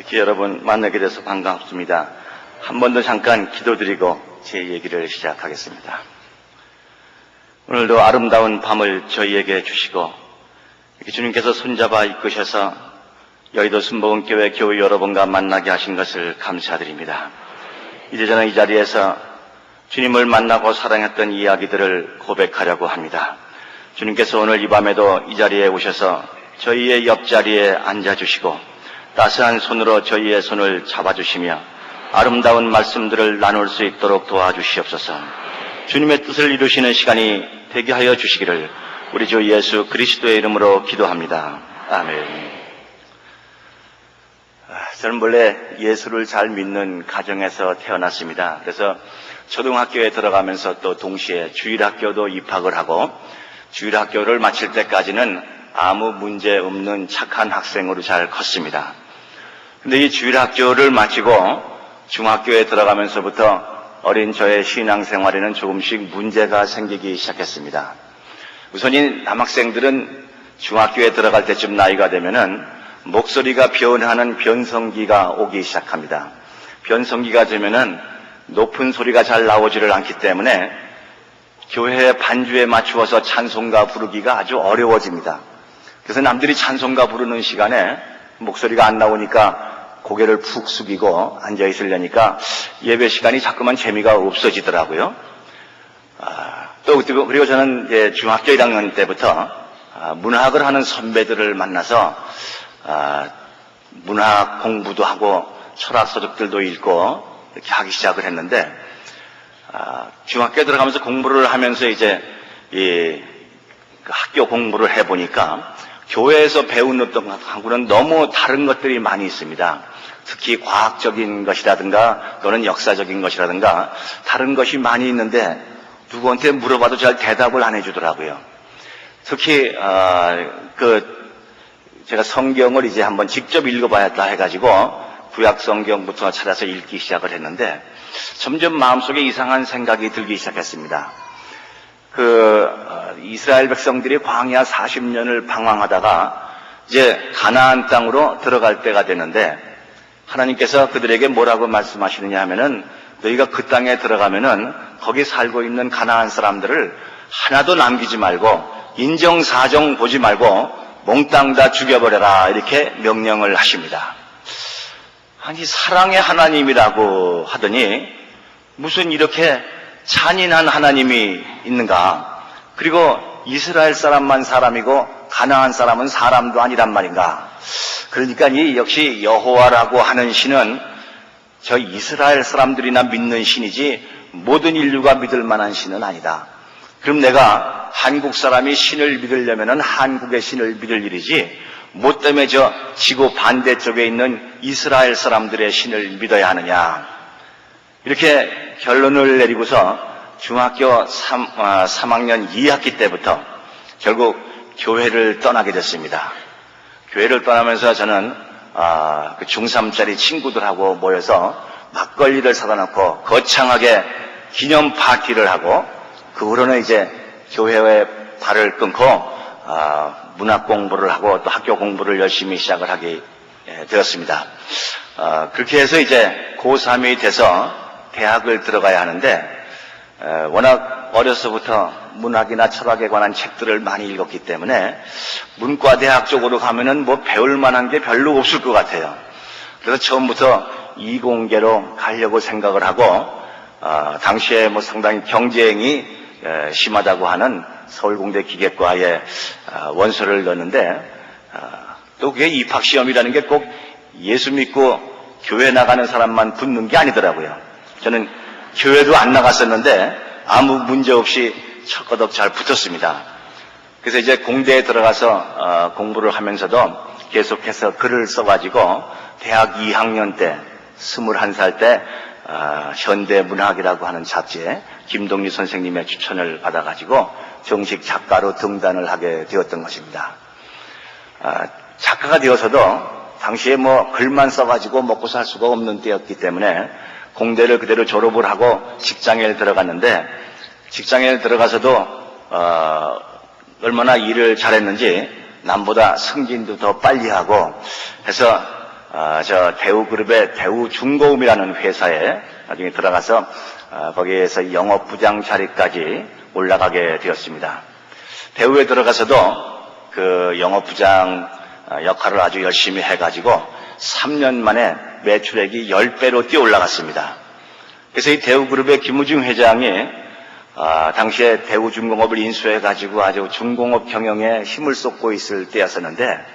이렇게 여러분 만나게 돼서 반갑습니다. 한 번 더 잠깐 기도드리고 제 얘기를 시작하겠습니다. 오늘도 아름다운 밤을 저희에게 주시고 이렇게 주님께서 손잡아 이끄셔서 여의도 순복음교회 교회 여러분과 만나게 하신 것을 감사드립니다. 이제 저는 이 자리에서 주님을 만나고 사랑했던 이야기들을 고백하려고 합니다. 주님께서 오늘 이 밤에도 이 자리에 오셔서 저희의 옆자리에 앉아주시고 따스한 손으로 저희의 손을 잡아주시며 아름다운 말씀들을 나눌 수 있도록 도와주시옵소서. 주님의 뜻을 이루시는 시간이 되게 하여 주시기를 우리 주 예수 그리스도의 이름으로 기도합니다. 아멘. 저는 원래 예수를 잘 믿는 가정에서 태어났습니다. 그래서 초등학교에 들어가면서 또 동시에 주일학교도 입학을 하고 주일학교를 마칠 때까지는 아무 문제 없는 착한 학생으로 잘 컸습니다. 근데 이 주일학교를 마치고 중학교에 들어가면서부터 어린 저의 신앙생활에는 조금씩 문제가 생기기 시작했습니다. 우선인 남학생들은 중학교에 들어갈 때쯤 나이가 되면은 목소리가 변하는 변성기가 오기 시작합니다. 변성기가 되면은 높은 소리가 잘 나오지를 않기 때문에 교회 반주에 맞추어서 찬송가 부르기가 아주 어려워집니다. 그래서 남들이 찬송가 부르는 시간에 목소리가 안 나오니까 고개를 푹 숙이고 앉아 있으려니까 예배 시간이 자꾸만 재미가 없어지더라고요. 또 그리고 저는 이제 중학교 1학년 때부터 문학을 하는 선배들을 만나서 문학 공부도 하고 철학 서적들도 읽고 이렇게 하기 시작을 했는데 중학교에 들어가면서 공부를 하면서 이제 이 학교 공부를 해보니까 교회에서 배운 것하고는 너무 다른 것들이 많이 있습니다. 특히 과학적인 것이라든가 또는 역사적인 것이라든가 다른 것이 많이 있는데 누구한테 물어봐도 잘 대답을 안 해주더라고요. 특히 제가 성경을 이제 한번 직접 읽어봐야겠다 해가지고 구약 성경부터 찾아서 읽기 시작을 했는데 점점 마음속에 이상한 생각이 들기 시작했습니다. 이스라엘 백성들이 광야 40년을 방황하다가 이제 가나안 땅으로 들어갈 때가 되는데 하나님께서 그들에게 뭐라고 말씀하시느냐 하면은 너희가 그 땅에 들어가면은 거기 살고 있는 가나안 사람들을 하나도 남기지 말고 인정사정 보지 말고 몽땅 다 죽여버려라 이렇게 명령을 하십니다. 아니 사랑의 하나님이라고 하더니 무슨 이렇게 잔인한 하나님이 있는가? 그리고 이스라엘 사람만 사람이고 가나안 사람은 사람도 아니란 말인가? 그러니까 이 역시 여호와라고 하는 신은 저 이스라엘 사람들이나 믿는 신이지 모든 인류가 믿을 만한 신은 아니다. 그럼 내가 한국 사람이 신을 믿으려면은 한국의 신을 믿을 일이지 뭐 때문에 저 지구 반대쪽에 있는 이스라엘 사람들의 신을 믿어야 하느냐? 이렇게 결론을 내리고서 중학교 3학년 2학기 때부터 결국 교회를 떠나게 됐습니다. 교회를 떠나면서 저는 중3짜리 친구들하고 모여서 막걸리를 사다 놓고 거창하게 기념 파티를 하고 그 후로는 이제 교회에 발을 끊고 문학 공부를 하고 또 학교 공부를 열심히 시작을 하게 되었습니다. 그렇게 해서 이제 고3이 돼서 대학을 들어가야 하는데 워낙 어려서부터 문학이나 철학에 관한 책들을 많이 읽었기 때문에 문과대학 쪽으로 가면은 뭐 배울 만한 게 별로 없을 것 같아요. 그래서 처음부터 이공계로 가려고 생각을 하고 당시에 뭐 상당히 경쟁이 심하다고 하는 서울공대 기계과에 원서를 넣었는데 또 그게 입학시험이라는 게 꼭 예수 믿고 교회 나가는 사람만 붙는 게 아니더라고요. 저는 교회도 안 나갔었는데 아무 문제 없이 척거덕 잘 붙었습니다. 그래서 이제 공대에 들어가서 공부를 하면서도 계속해서 글을 써가지고 대학 2학년 때 21살 때 현대문학이라고 하는 잡지에 김동리 선생님의 추천을 받아가지고 정식 작가로 등단을 하게 되었던 것입니다. 작가가 되어서도 당시에 뭐 글만 써가지고 먹고 살 수가 없는 때였기 때문에 공대를 그대로 졸업을 하고 직장에 들어갔는데 직장에 들어가서도 얼마나 일을 잘했는지 남보다 승진도 더 빨리 하고 해서 저 대우그룹의 대우중고음이라는 회사에 나중에 들어가서 거기에서 영업부장 자리까지 올라가게 되었습니다. 대우에 들어가서도 그 영업부장 역할을 아주 열심히 해가지고 3년 만에 매출액이 10배로 뛰어 올라갔습니다. 그래서 이 대우그룹의 김우중 회장이 당시에 대우중공업을 인수해가지고 아주 중공업 경영에 힘을 쏟고 있을 때였었는데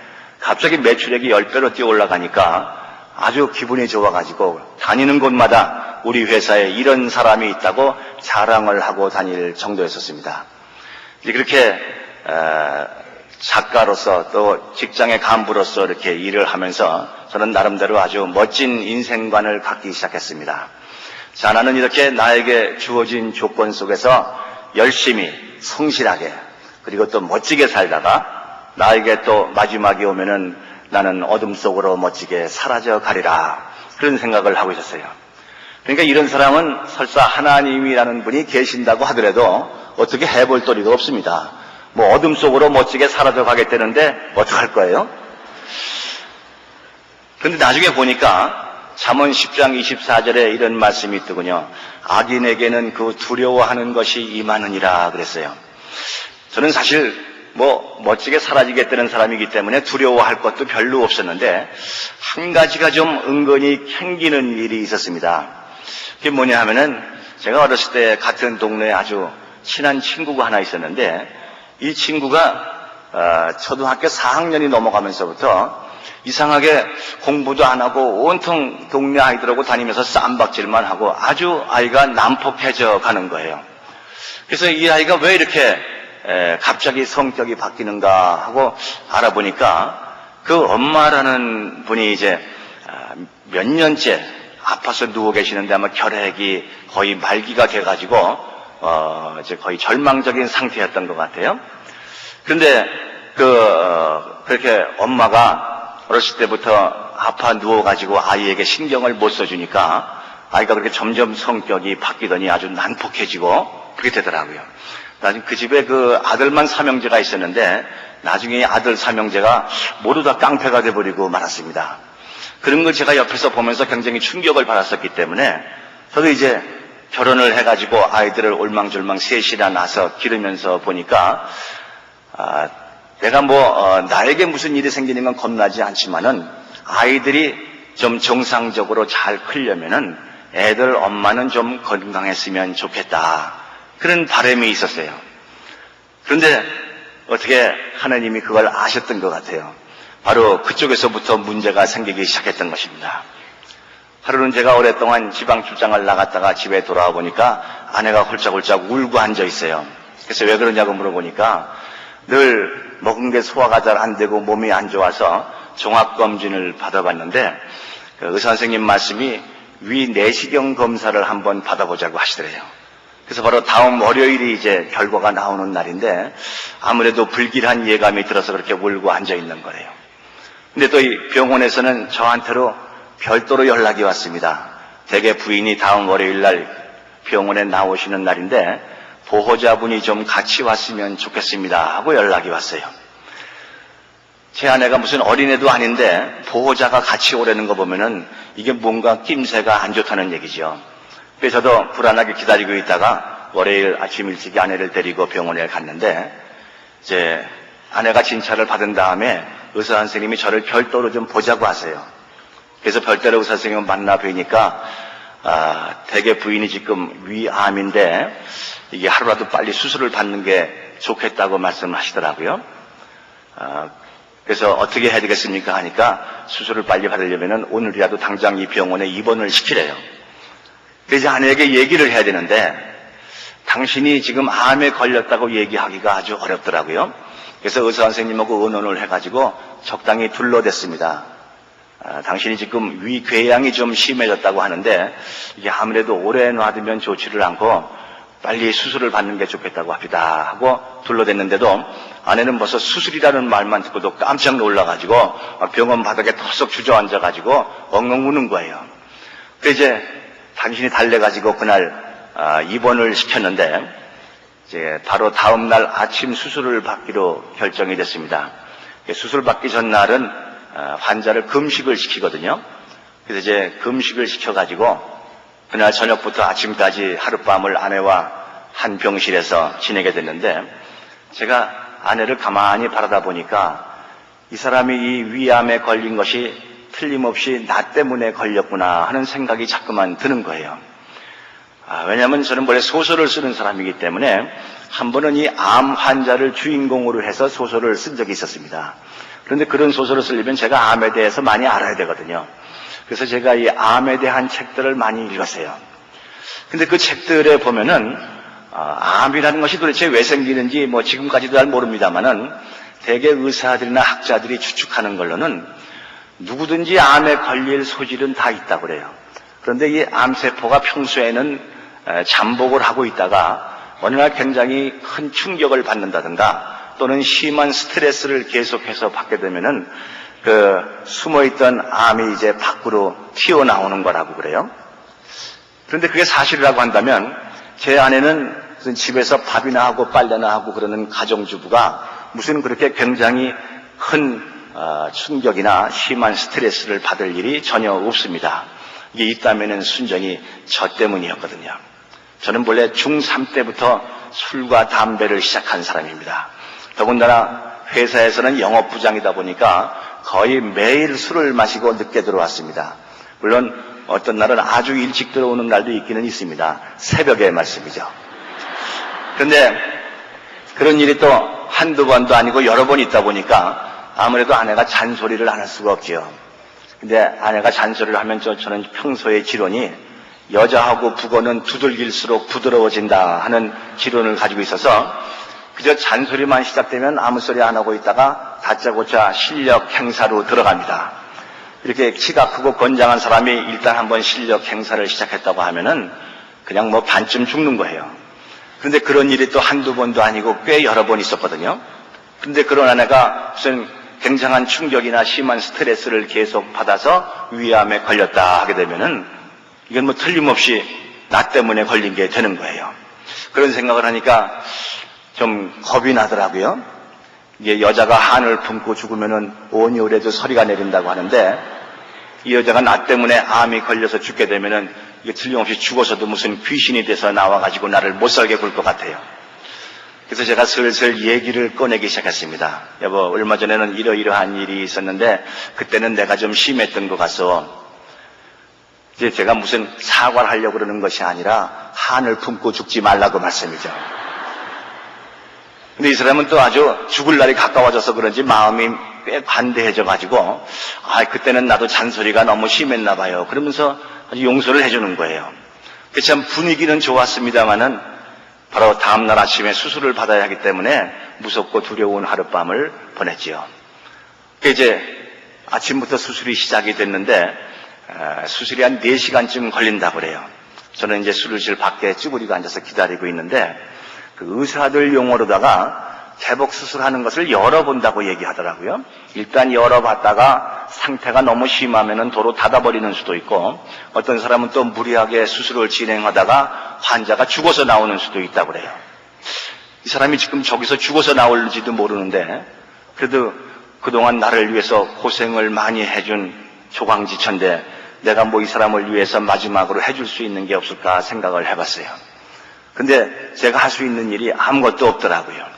갑자기 매출액이 10배로 뛰어 올라가니까 아주 기분이 좋아가지고 다니는 곳마다 우리 회사에 이런 사람이 있다고 자랑을 하고 다닐 정도였었습니다. 이제 그렇게 작가로서 또 직장의 간부로서 이렇게 일을 하면서 저는 나름대로 아주 멋진 인생관을 갖기 시작했습니다. 자, 나는 이렇게 나에게 주어진 조건 속에서 열심히 성실하게 그리고 또 멋지게 살다가 나에게 또 마지막이 오면은 나는 어둠 속으로 멋지게 사라져 가리라, 그런 생각을 하고 있었어요. 그러니까 이런 사람은 설사 하나님이라는 분이 계신다고 하더라도 어떻게 해볼 도리가 없습니다. 뭐 어둠 속으로 멋지게 사라져 가겠다는데 어떡할 거예요? 그런데 나중에 보니까 잠언 10장 24절에 이런 말씀이 있더군요. 악인에게는 그 두려워하는 것이 임하느니라 그랬어요. 저는 사실 뭐 멋지게 사라지겠다는 사람이기 때문에 두려워할 것도 별로 없었는데 한 가지가 좀 은근히 캥기는 일이 있었습니다. 그게 뭐냐 하면은 제가 어렸을 때 같은 동네에 아주 친한 친구가 하나 있었는데 이 친구가 초등학교 4학년이 넘어가면서부터 이상하게 공부도 안 하고 온통 동네 아이들하고 다니면서 쌈박질만 하고 아주 아이가 난폭해져 가는 거예요. 그래서 이 아이가 왜 이렇게 갑자기 성격이 바뀌는가 하고 알아보니까 그 엄마라는 분이 이제 몇 년째 아파서 누워 계시는데 아마 결핵이 거의 말기가 돼가지고 이제 거의 절망적인 상태였던 것 같아요. 그런데 그렇게 엄마가 어렸을 때부터 아파 누워가지고 아이에게 신경을 못 써주니까 아이가 그렇게 점점 성격이 바뀌더니 아주 난폭해지고 그렇게 되더라고요. 나중에 그 집에 그 아들만 삼형제가 있었는데 나중에 아들 삼형제가 모두 다 깡패가 돼버리고 말았습니다. 그런 걸 제가 옆에서 보면서 굉장히 충격을 받았었기 때문에 저도 이제 결혼을 해가지고 아이들을 올망졸망 셋이나 낳아서 기르면서 보니까 내가 나에게 무슨 일이 생기는 건 겁나지 않지만은 아이들이 좀 정상적으로 잘 크려면은 애들 엄마는 좀 건강했으면 좋겠다, 그런 바람이 있었어요. 그런데 어떻게 하나님이 그걸 아셨던 것 같아요. 바로 그쪽에서부터 문제가 생기기 시작했던 것입니다. 하루는 제가 오랫동안 지방 출장을 나갔다가 집에 돌아와 보니까 아내가 홀짝홀짝 울고 앉아 있어요. 그래서 왜 그러냐고 물어보니까 늘 먹은 게 소화가 잘 안 되고 몸이 안 좋아서 종합검진을 받아봤는데 그 의사 선생님 말씀이 위 내시경 검사를 한번 받아보자고 하시더래요. 그래서 바로 다음 월요일이 이제 결과가 나오는 날인데 아무래도 불길한 예감이 들어서 그렇게 울고 앉아 있는 거래요. 근데 또 이 병원에서는 저한테로 별도로 연락이 왔습니다. 대개 부인이 다음 월요일 날 병원에 나오시는 날인데 보호자분이 좀 같이 왔으면 좋겠습니다 하고 연락이 왔어요. 제 아내가 무슨 어린애도 아닌데 보호자가 같이 오라는 거 보면은 이게 뭔가 낌새가 안 좋다는 얘기죠. 그래서 저도 불안하게 기다리고 있다가 월요일 아침 일찍 아내를 데리고 병원에 갔는데 이제 아내가 진찰을 받은 다음에 의사 선생님이 저를 별도로 좀 보자고 하세요. 그래서 별도로 의사 선생님을 만나 뵈니까 대개 부인이 지금 위암인데 이게 하루라도 빨리 수술을 받는 게 좋겠다고 말씀하시더라고요. 그래서 어떻게 해야 되겠습니까 하니까 수술을 빨리 받으려면 오늘이라도 당장 이 병원에 입원을 시키래요. 그래서 아내에게 얘기를 해야 되는데 당신이 지금 암에 걸렸다고 얘기하기가 아주 어렵더라고요. 그래서 의사 선생님하고 의논을 해가지고 적당히 둘러댔습니다. 당신이 지금 위궤양이 좀 심해졌다고 하는데 이게 아무래도 오래 놔두면 좋지를 않고 빨리 수술을 받는 게 좋겠다고 합니다 하고 둘러댔는데도 아내는 벌써 수술이라는 말만 듣고도 깜짝 놀라가지고 병원 바닥에 털썩 주저앉아가지고 엉엉 우는 거예요. 그래서 이제 당신이 달래가지고 그날 입원을 시켰는데 이제 바로 다음 날 아침 수술을 받기로 결정이 됐습니다. 수술 받기 전날은 환자를 금식을 시키거든요. 그래서 이제 금식을 시켜가지고 그날 저녁부터 아침까지 하룻밤을 아내와 한 병실에서 지내게 됐는데, 제가 아내를 가만히 바라다 보니까 이 사람이 이 위암에 걸린 것이 틀림없이 나 때문에 걸렸구나 하는 생각이 자꾸만 드는 거예요. 왜냐하면 저는 원래 소설을 쓰는 사람이기 때문에 한 번은 이 암 환자를 주인공으로 해서 소설을 쓴 적이 있었습니다. 그런데 그런 소설을 쓰려면 제가 암에 대해서 많이 알아야 되거든요. 그래서 제가 이 암에 대한 책들을 많이 읽었어요. 근데 그 책들에 보면은 암이라는 것이 도대체 왜 생기는지 뭐 지금까지도 잘 모릅니다만은 대개 의사들이나 학자들이 추측하는 걸로는 누구든지 암에 걸릴 소질은 다 있다고 그래요. 그런데 이 암세포가 평소에는 잠복을 하고 있다가 어느 날 굉장히 큰 충격을 받는다든가 또는 심한 스트레스를 계속해서 받게 되면은 그 숨어있던 암이 이제 밖으로 튀어나오는 거라고 그래요. 그런데 그게 사실이라고 한다면 제 아내는 무슨 집에서 밥이나 하고 빨래나 하고 그러는 가정주부가 무슨 그렇게 굉장히 큰 충격이나 심한 스트레스를 받을 일이 전혀 없습니다. 이게 있다면은 순전히 저 때문이었거든요. 저는 원래 중3 때부터 술과 담배를 시작한 사람입니다. 더군다나 회사에서는 영업부장이다 보니까 거의 매일 술을 마시고 늦게 들어왔습니다. 물론 어떤 날은 아주 일찍 들어오는 날도 있기는 있습니다. 새벽에 말씀이죠. 그런데 그런 일이 또 한두 번도 아니고 여러 번 있다 보니까 아무래도 아내가 잔소리를 안 할 수가 없죠. 근데 아내가 잔소리를 하면 저는 평소의 지론이 여자하고 북어는 두들길수록 부드러워진다 하는 지론을 가지고 있어서 그저 잔소리만 시작되면 아무 소리 안 하고 있다가 다짜고짜 실력 행사로 들어갑니다. 이렇게 키가 크고 건장한 사람이 일단 한번 실력 행사를 시작했다고 하면은 그냥 뭐 반쯤 죽는 거예요. 그런데 그런 일이 또 한두 번도 아니고 꽤 여러 번 있었거든요. 그런데 그런 아내가 무슨 굉장한 충격이나 심한 스트레스를 계속 받아서 위암에 걸렸다 하게 되면은 이건 뭐 틀림없이 나 때문에 걸린 게 되는 거예요. 그런 생각을 하니까 좀 겁이 나더라고요. 이게 여자가 한을 품고 죽으면은 온열에도 서리가 내린다고 하는데 이 여자가 나 때문에 암이 걸려서 죽게 되면은 이게 틀림없이 죽어서도 무슨 귀신이 돼서 나와가지고 나를 못 살게 굴 것 같아요. 그래서 제가 슬슬 얘기를 꺼내기 시작했습니다. 여보, 얼마 전에는 이러이러한 일이 있었는데 그때는 내가 좀 심했던 것 같소. 이제 제가 무슨 사과를 하려고 그러는 것이 아니라 한을 품고 죽지 말라고 말씀이죠. 근데 이 사람은 또 아주 죽을 날이 가까워져서 그런지 마음이 꽤 관대해져가지고 그때는 나도 잔소리가 너무 심했나 봐요. 그러면서 아주 용서를 해주는 거예요. 참 분위기는 좋았습니다마는 바로 다음날 아침에 수술을 받아야 하기 때문에 무섭고 두려운 하룻밤을 보냈지요. 이제 아침부터 수술이 시작이 됐는데 수술이 한 4시간쯤 걸린다고 그래요. 저는 이제 수술실 밖에 쭈그리고 앉아서 기다리고 있는데 그 의사들 용어로다가 개복 수술하는 것을 열어본다고 얘기하더라고요. 일단 열어봤다가 상태가 너무 심하면은 도로 닫아버리는 수도 있고 어떤 사람은 또 무리하게 수술을 진행하다가 환자가 죽어서 나오는 수도 있다고 그래요. 이 사람이 지금 저기서 죽어서 나올지도 모르는데 그래도 그동안 나를 위해서 고생을 많이 해준 조광지천데 내가 뭐 이 사람을 위해서 마지막으로 해줄 수 있는 게 없을까 생각을 해봤어요. 근데 제가 할 수 있는 일이 아무것도 없더라고요.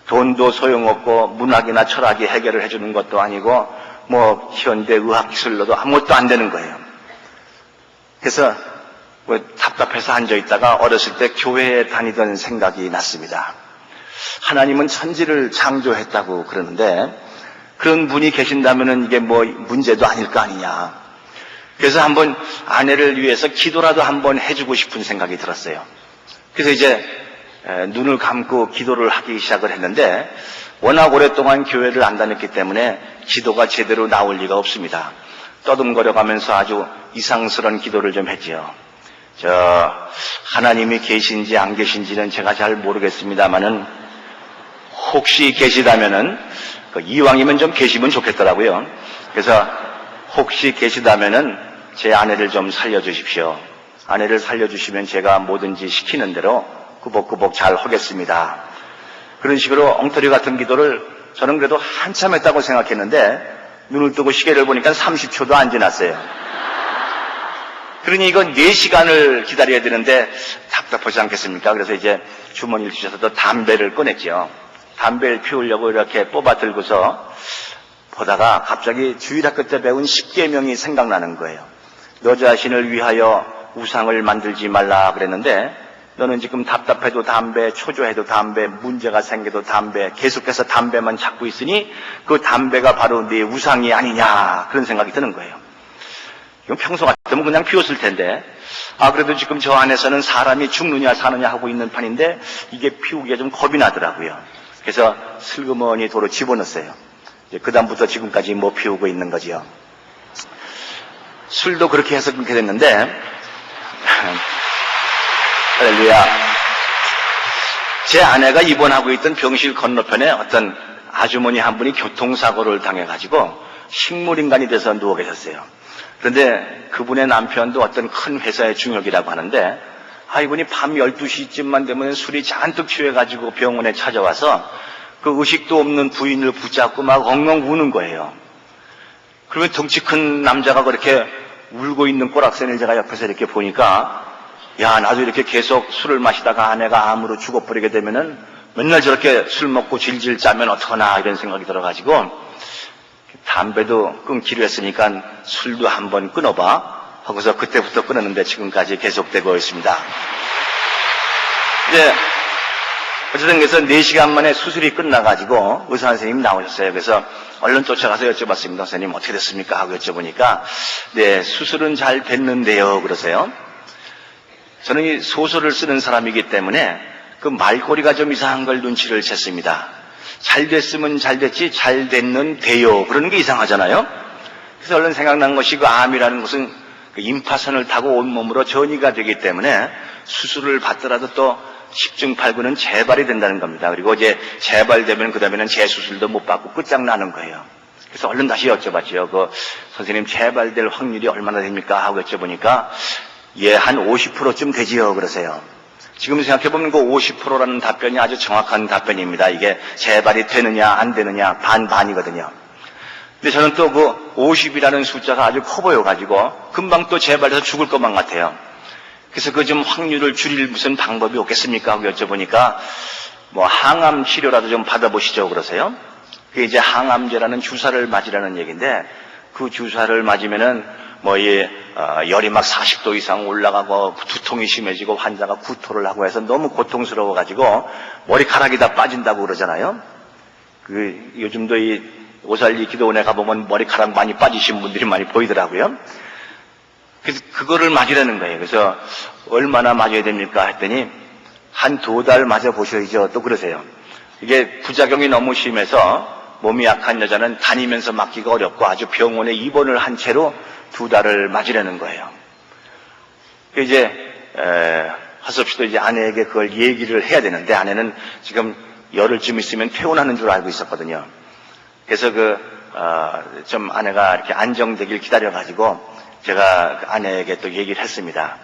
돈도 소용없고 문학이나 철학이 해결을 해주는 것도 아니고 뭐 현대 의학 기술로도 아무것도 안 되는 거예요. 그래서 답답해서 앉아있다가 어렸을 때 교회에 다니던 생각이 났습니다. 하나님은 천지를 창조했다고 그러는데 그런 분이 계신다면은 이게 뭐 문제도 아닐 거 아니냐. 그래서 한번 아내를 위해서 기도라도 한번 해주고 싶은 생각이 들었어요. 그래서 이제 눈을 감고 기도를 하기 시작을 했는데 워낙 오랫동안 교회를 안 다녔기 때문에 기도가 제대로 나올 리가 없습니다. 떠듬거려가면서 아주 이상스러운 기도를 좀 했지요. 하나님이 계신지 안 계신지는 제가 잘 모르겠습니다만은 혹시 계시다면은 이왕이면 좀 계시면 좋겠더라고요. 그래서 혹시 계시다면은 제 아내를 좀 살려주십시오. 아내를 살려주시면 제가 뭐든지 시키는 대로 꾸벅꾸벅 잘 하겠습니다. 그런 식으로 엉터리 같은 기도를 저는 그래도 한참 했다고 생각했는데 눈을 뜨고 시계를 보니까 30초도 안 지났어요. 그러니 이건 4시간을 기다려야 되는데 답답하지 않겠습니까? 그래서 이제 주머니를 주셔서 또 담배를 꺼냈죠. 담배를 피우려고 이렇게 뽑아 들고서 보다가 갑자기 주일학교 때 배운 10계명이 생각나는 거예요. 너 자신을 위하여 우상을 만들지 말라 그랬는데 너는 지금 답답해도 담배, 초조해도 담배, 문제가 생겨도 담배, 계속해서 담배만 찾고 있으니 그 담배가 바로 네 우상이 아니냐, 그런 생각이 드는 거예요. 이건 평소 같으면 그냥 피웠을 텐데, 그래도 지금 저 안에서는 사람이 죽느냐 사느냐 하고 있는 판인데 이게 피우기가 좀 겁이 나더라고요. 그래서 슬그머니 도로 집어넣었어요. 그 다음부터 지금까지 뭐 피우고 있는 거지요. 술도 그렇게 해서 그렇게 됐는데 할렐루야. 제 아내가 입원하고 있던 병실 건너편에 어떤 아주머니 한 분이 교통사고를 당해가지고 식물인간이 돼서 누워 계셨어요. 그런데 그분의 남편도 어떤 큰 회사의 중역이라고 하는데 이분이 밤 12시쯤만 되면 술이 잔뜩 취해가지고 병원에 찾아와서 그 의식도 없는 부인을 붙잡고 막 엉엉 우는 거예요. 그러면 덩치 큰 남자가 그렇게 울고 있는 꼴악선을 제가 옆에서 이렇게 보니까 야, 나도 이렇게 계속 술을 마시다가 아내가 암으로 죽어버리게 되면은 맨날 저렇게 술 먹고 질질 짜면 어떡하나 이런 생각이 들어가지고 담배도 끊기로 했으니까 술도 한번 끊어봐 하고서 그때부터 끊었는데 지금까지 계속되고 있습니다. 이제 어쨌든 그래서 4시간 만에 수술이 끝나가지고 의사 선생님이 나오셨어요. 그래서 얼른 쫓아가서 여쭤봤습니다. 선생님 어떻게 됐습니까? 하고 여쭤보니까 네, 수술은 잘 됐는데요. 그러세요. 저는 이 소설을 쓰는 사람이기 때문에 그 말꼬리가 좀 이상한 걸 눈치를 챘습니다. 잘 됐으면 잘 됐지 잘 됐는데요. 그러는 게 이상하잖아요. 그래서 얼른 생각난 것이 그 암이라는 것은 그 임파선을 타고 온몸으로 전이가 되기 때문에 수술을 받더라도 또 10중 8구는 재발이 된다는 겁니다. 그리고 이제 재발되면 그 다음에는 재수술도 못 받고 끝장나는 거예요. 그래서 얼른 다시 여쭤봤죠. 그 선생님 재발될 확률이 얼마나 됩니까? 하고 여쭤보니까 한 50%쯤 되지요. 그러세요. 지금 생각해보면 그 50%라는 답변이 아주 정확한 답변입니다. 이게 재발이 되느냐 안 되느냐 반반이거든요. 근데 저는 또 그 50이라는 숫자가 아주 커 보여가지고 금방 또 재발해서 죽을 것만 같아요. 그래서 그 좀 확률을 줄일 무슨 방법이 없겠습니까? 하고 여쭤보니까 뭐 항암 치료라도 좀 받아보시죠. 그러세요. 그게 이제 항암제라는 주사를 맞으라는 얘기인데 그 주사를 맞으면은 열이 막 40도 이상 올라가고 두통이 심해지고 환자가 구토를 하고 해서 너무 고통스러워가지고 머리카락이 다 빠진다고 그러잖아요. 요즘도 이 오살리 기도원에 가보면 머리카락 많이 빠지신 분들이 많이 보이더라고요. 그래서 그거를 맞으라는 거예요. 그래서 얼마나 맞아야 됩니까? 했더니 한 2달 맞아 보셔야죠. 또 그러세요. 이게 부작용이 너무 심해서 몸이 약한 여자는 다니면서 맞기가 어렵고 아주 병원에 입원을 한 채로 2달을 맞으려는 거예요. 이제 하섭씨도 이제 아내에게 그걸 얘기를 해야 되는데 아내는 지금 열흘쯤 있으면 퇴원하는 줄 알고 있었거든요. 그래서 좀 아내가 이렇게 안정되길 기다려가지고 제가 아내에게 또 얘기를 했습니다.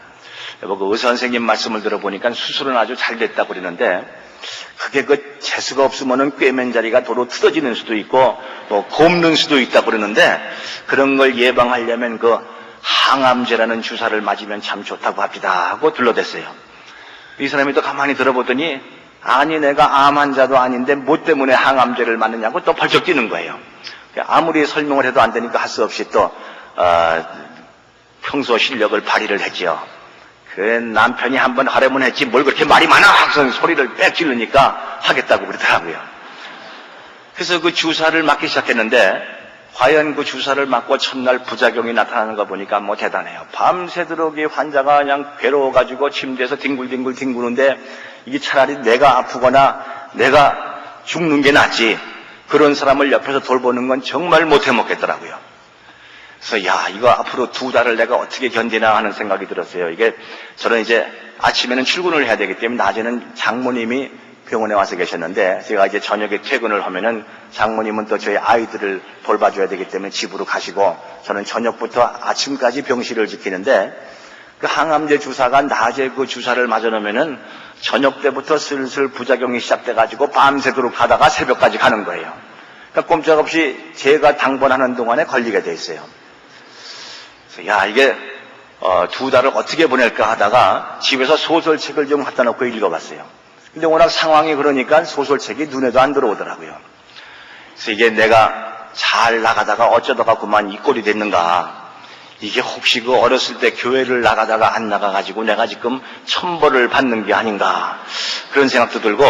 여보, 그 의사 선생님 말씀을 들어보니까 수술은 아주 잘 됐다고 그러는데 그게 재수가 없으면은 꿰맨 자리가 도로 틀어지는 수도 있고 곱는 수도 있다고 그러는데 그런 걸 예방하려면 항암제라는 주사를 맞으면 참 좋다고 합니다 하고 둘러댔어요. 이 사람이 또 가만히 들어보더니 아니 내가 암 환자도 아닌데 뭐 때문에 항암제를 맞느냐고 또 벌쩍 뛰는 거예요. 아무리 설명을 해도 안 되니까 할 수 없이 또 평소 실력을 발휘를 했지요. 남편이 한번 하려면 했지 뭘 그렇게 말이 많아 하고서 소리를 빽 지르니까 하겠다고 그러더라고요. 그래서 그 주사를 맞기 시작했는데 과연 그 주사를 맞고 첫날 부작용이 나타나는 거 보니까 대단해요. 밤새도록 이 환자가 그냥 괴로워가지고 침대에서 뒹굴뒹굴 뒹구는데 이게 차라리 내가 아프거나 내가 죽는 게 낫지 그런 사람을 옆에서 돌보는 건 정말 못해 먹겠더라고요. 그래서 이거 앞으로 2달을 내가 어떻게 견디나 하는 생각이 들었어요. 이게 저는 이제 아침에는 출근을 해야 되기 때문에 낮에는 장모님이 병원에 와서 계셨는데 제가 이제 저녁에 퇴근을 하면은 장모님은 또 저희 아이들을 돌봐줘야 되기 때문에 집으로 가시고 저는 저녁부터 아침까지 병실을 지키는데 그 항암제 주사가 낮에 그 주사를 맞아 놓으면은 저녁 때부터 슬슬 부작용이 시작돼가지고 밤새도록 가다가 새벽까지 가는 거예요. 그러니까 꼼짝없이 제가 당번하는 동안에 걸리게 돼 있어요. 그래서 야, 이게 2달을 어떻게 보낼까 하다가 집에서 소설책을 좀 갖다 놓고 읽어봤어요. 근데 워낙 상황이 그러니까 소설책이 눈에도 안 들어오더라고요. 그래서 이게 내가 잘 나가다가 어쩌다가 그만 이 꼴이 됐는가. 이게 혹시 그 어렸을 때 교회를 나가다가 안 나가가지고 내가 지금 천벌을 받는 게 아닌가. 그런 생각도 들고,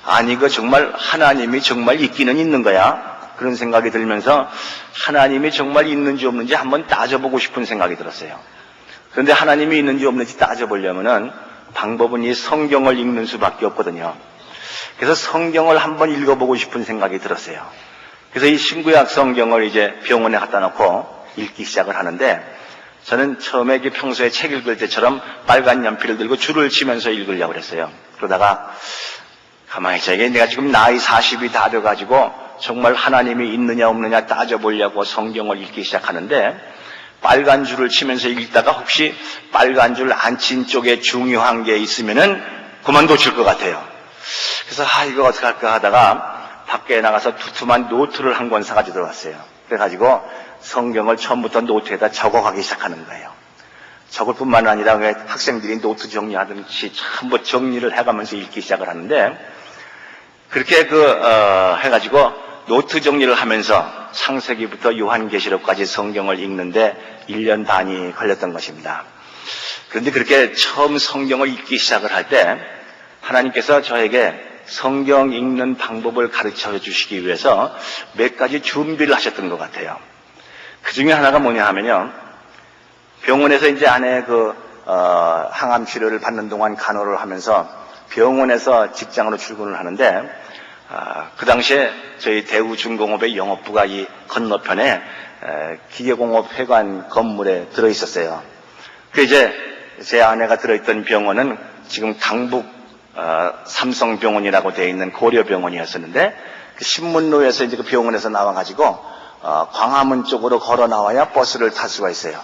아니, 그 정말 하나님이 정말 있기는 있는 거야. 그런 생각이 들면서 하나님이 정말 있는지 없는지 한번 따져보고 싶은 생각이 들었어요. 그런데 하나님이 있는지 없는지 따져보려면은 방법은 이 성경을 읽는 수밖에 없거든요. 그래서 성경을 한번 읽어보고 싶은 생각이 들었어요. 그래서 이 신구약 성경을 이제 병원에 갖다 놓고 읽기 시작을 하는데, 저는 처음에 평소에 책 읽을 때처럼 빨간 연필을 들고 줄을 치면서 읽으려고 그랬어요. 그러다가 가만히 있자. 이게 내가 지금 나이 40이 다 돼가지고 정말 하나님이 있느냐 없느냐 따져보려고 성경을 읽기 시작하는데, 빨간 줄을 치면서 읽다가 혹시 빨간 줄 안 친 쪽에 중요한 게 있으면은 그만 놓칠 것 같아요. 그래서 이거 어떡할까 하다가 밖에 나가서 두툼한 노트를 한 권 사가지고 들어왔어요. 그래가지고 성경을 처음부터 노트에다 적어가기 시작하는 거예요. 적을 뿐만 아니라 학생들이 노트 정리하듯이 전부 정리를 해가면서 읽기 시작을 하는데, 그렇게 해가지고 노트 정리를 하면서 창세기부터 요한계시록까지 성경을 읽는데 1년 반이 걸렸던 것입니다. 그런데 그렇게 처음 성경을 읽기 시작을 할 때 하나님께서 저에게 성경 읽는 방법을 가르쳐 주시기 위해서 몇 가지 준비를 하셨던 것 같아요. 그 중에 하나가 뭐냐 하면요, 병원에서 이제 아내 항암 치료를 받는 동안 간호를 하면서 병원에서 직장으로 출근을 하는데, 그 당시에 저희 대우중공업의 영업부가 이 건너편에 기계공업회관 건물에 들어 있었어요. 그 이제 제 아내가 들어있던 병원은 지금 강북 삼성병원이라고 되어 있는 고려병원이었었는데, 그 신문로에서 이제 그 병원에서 나와가지고 광화문 쪽으로 걸어 나와야 버스를 탈 수가 있어요.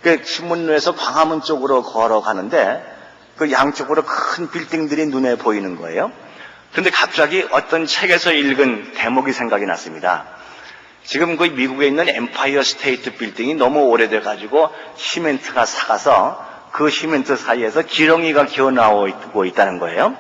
그 신문로에서 광화문 쪽으로 걸어가는데 그 양쪽으로 큰 빌딩들이 눈에 보이는 거예요. 그런데 갑자기 어떤 책에서 읽은 대목이 생각이 났습니다. 지금 그 미국에 있는 엠파이어 스테이트 빌딩이 너무 오래돼가지고 시멘트가 삭아서 그 시멘트 사이에서 기렁이가 기어나오고 있다는 거예요.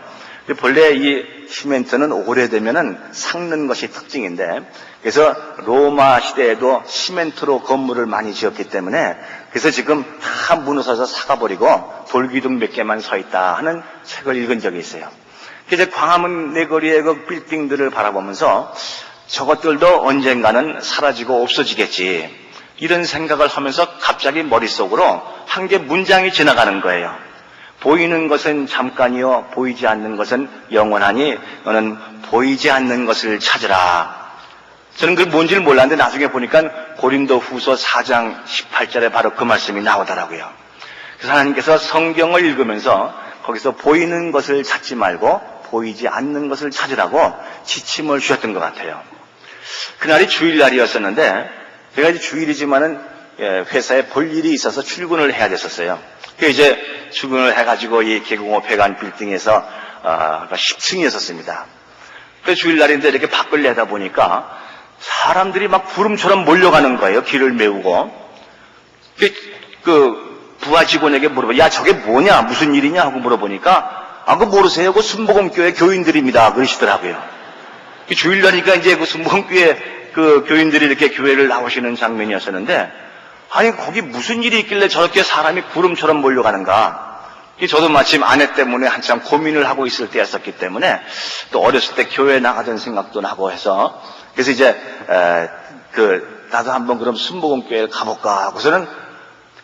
본래 이 시멘트는 오래되면은 삭는 것이 특징인데, 그래서 로마 시대에도 시멘트로 건물을 많이 지었기 때문에 그래서 지금 다 무너져서 삭아버리고 돌기둥 몇 개만 서 있다 하는 책을 읽은 적이 있어요. 그래서 광화문 내거리의 그 빌딩들을 바라보면서 저것들도 언젠가는 사라지고 없어지겠지, 이런 생각을 하면서 갑자기 머릿속으로 한 개 문장이 지나가는 거예요. 보이는 것은 잠깐이요 보이지 않는 것은 영원하니 너는 보이지 않는 것을 찾으라. 저는 그게 뭔지를 몰랐는데 나중에 보니까 고린도후서 4장 18절에 바로 그 말씀이 나오더라고요. 그래서 하나님께서 성경을 읽으면서 거기서 보이는 것을 찾지 말고 보이지 않는 것을 찾으라고 지침을 주셨던 것 같아요. 그날이 주일날이었었는데, 제가 이제 주일이지만은 회사에 볼 일이 있어서 출근을 해야 됐었어요. 그 이제 출근을 해가지고 이 계공업회관 빌딩에서 10층이었습니다. 그 주일날인데 이렇게 밖을 내다 보니까 사람들이 막 구름처럼 몰려가는 거예요. 길을 메우고. 그 부하 직원에게 물어봐, 야 저게 뭐냐, 무슨 일이냐 하고 물어보니까 그거 모르세요? 그 순복음교회 교인들입니다. 그러시더라고요. 주일날이니까 이제 그 순복음교회 그 교인들이 이렇게 교회를 나오시는 장면이었었는데, 아니 거기 무슨 일이 있길래 저렇게 사람이 구름처럼 몰려가는가. 저도 마침 아내 때문에 한참 고민을 하고 있을 때였었기 때문에 또 어렸을 때 교회 나가던 생각도 나고 해서, 그래서 이제 나도 한번 그럼 순복음교회를 가볼까 하고서는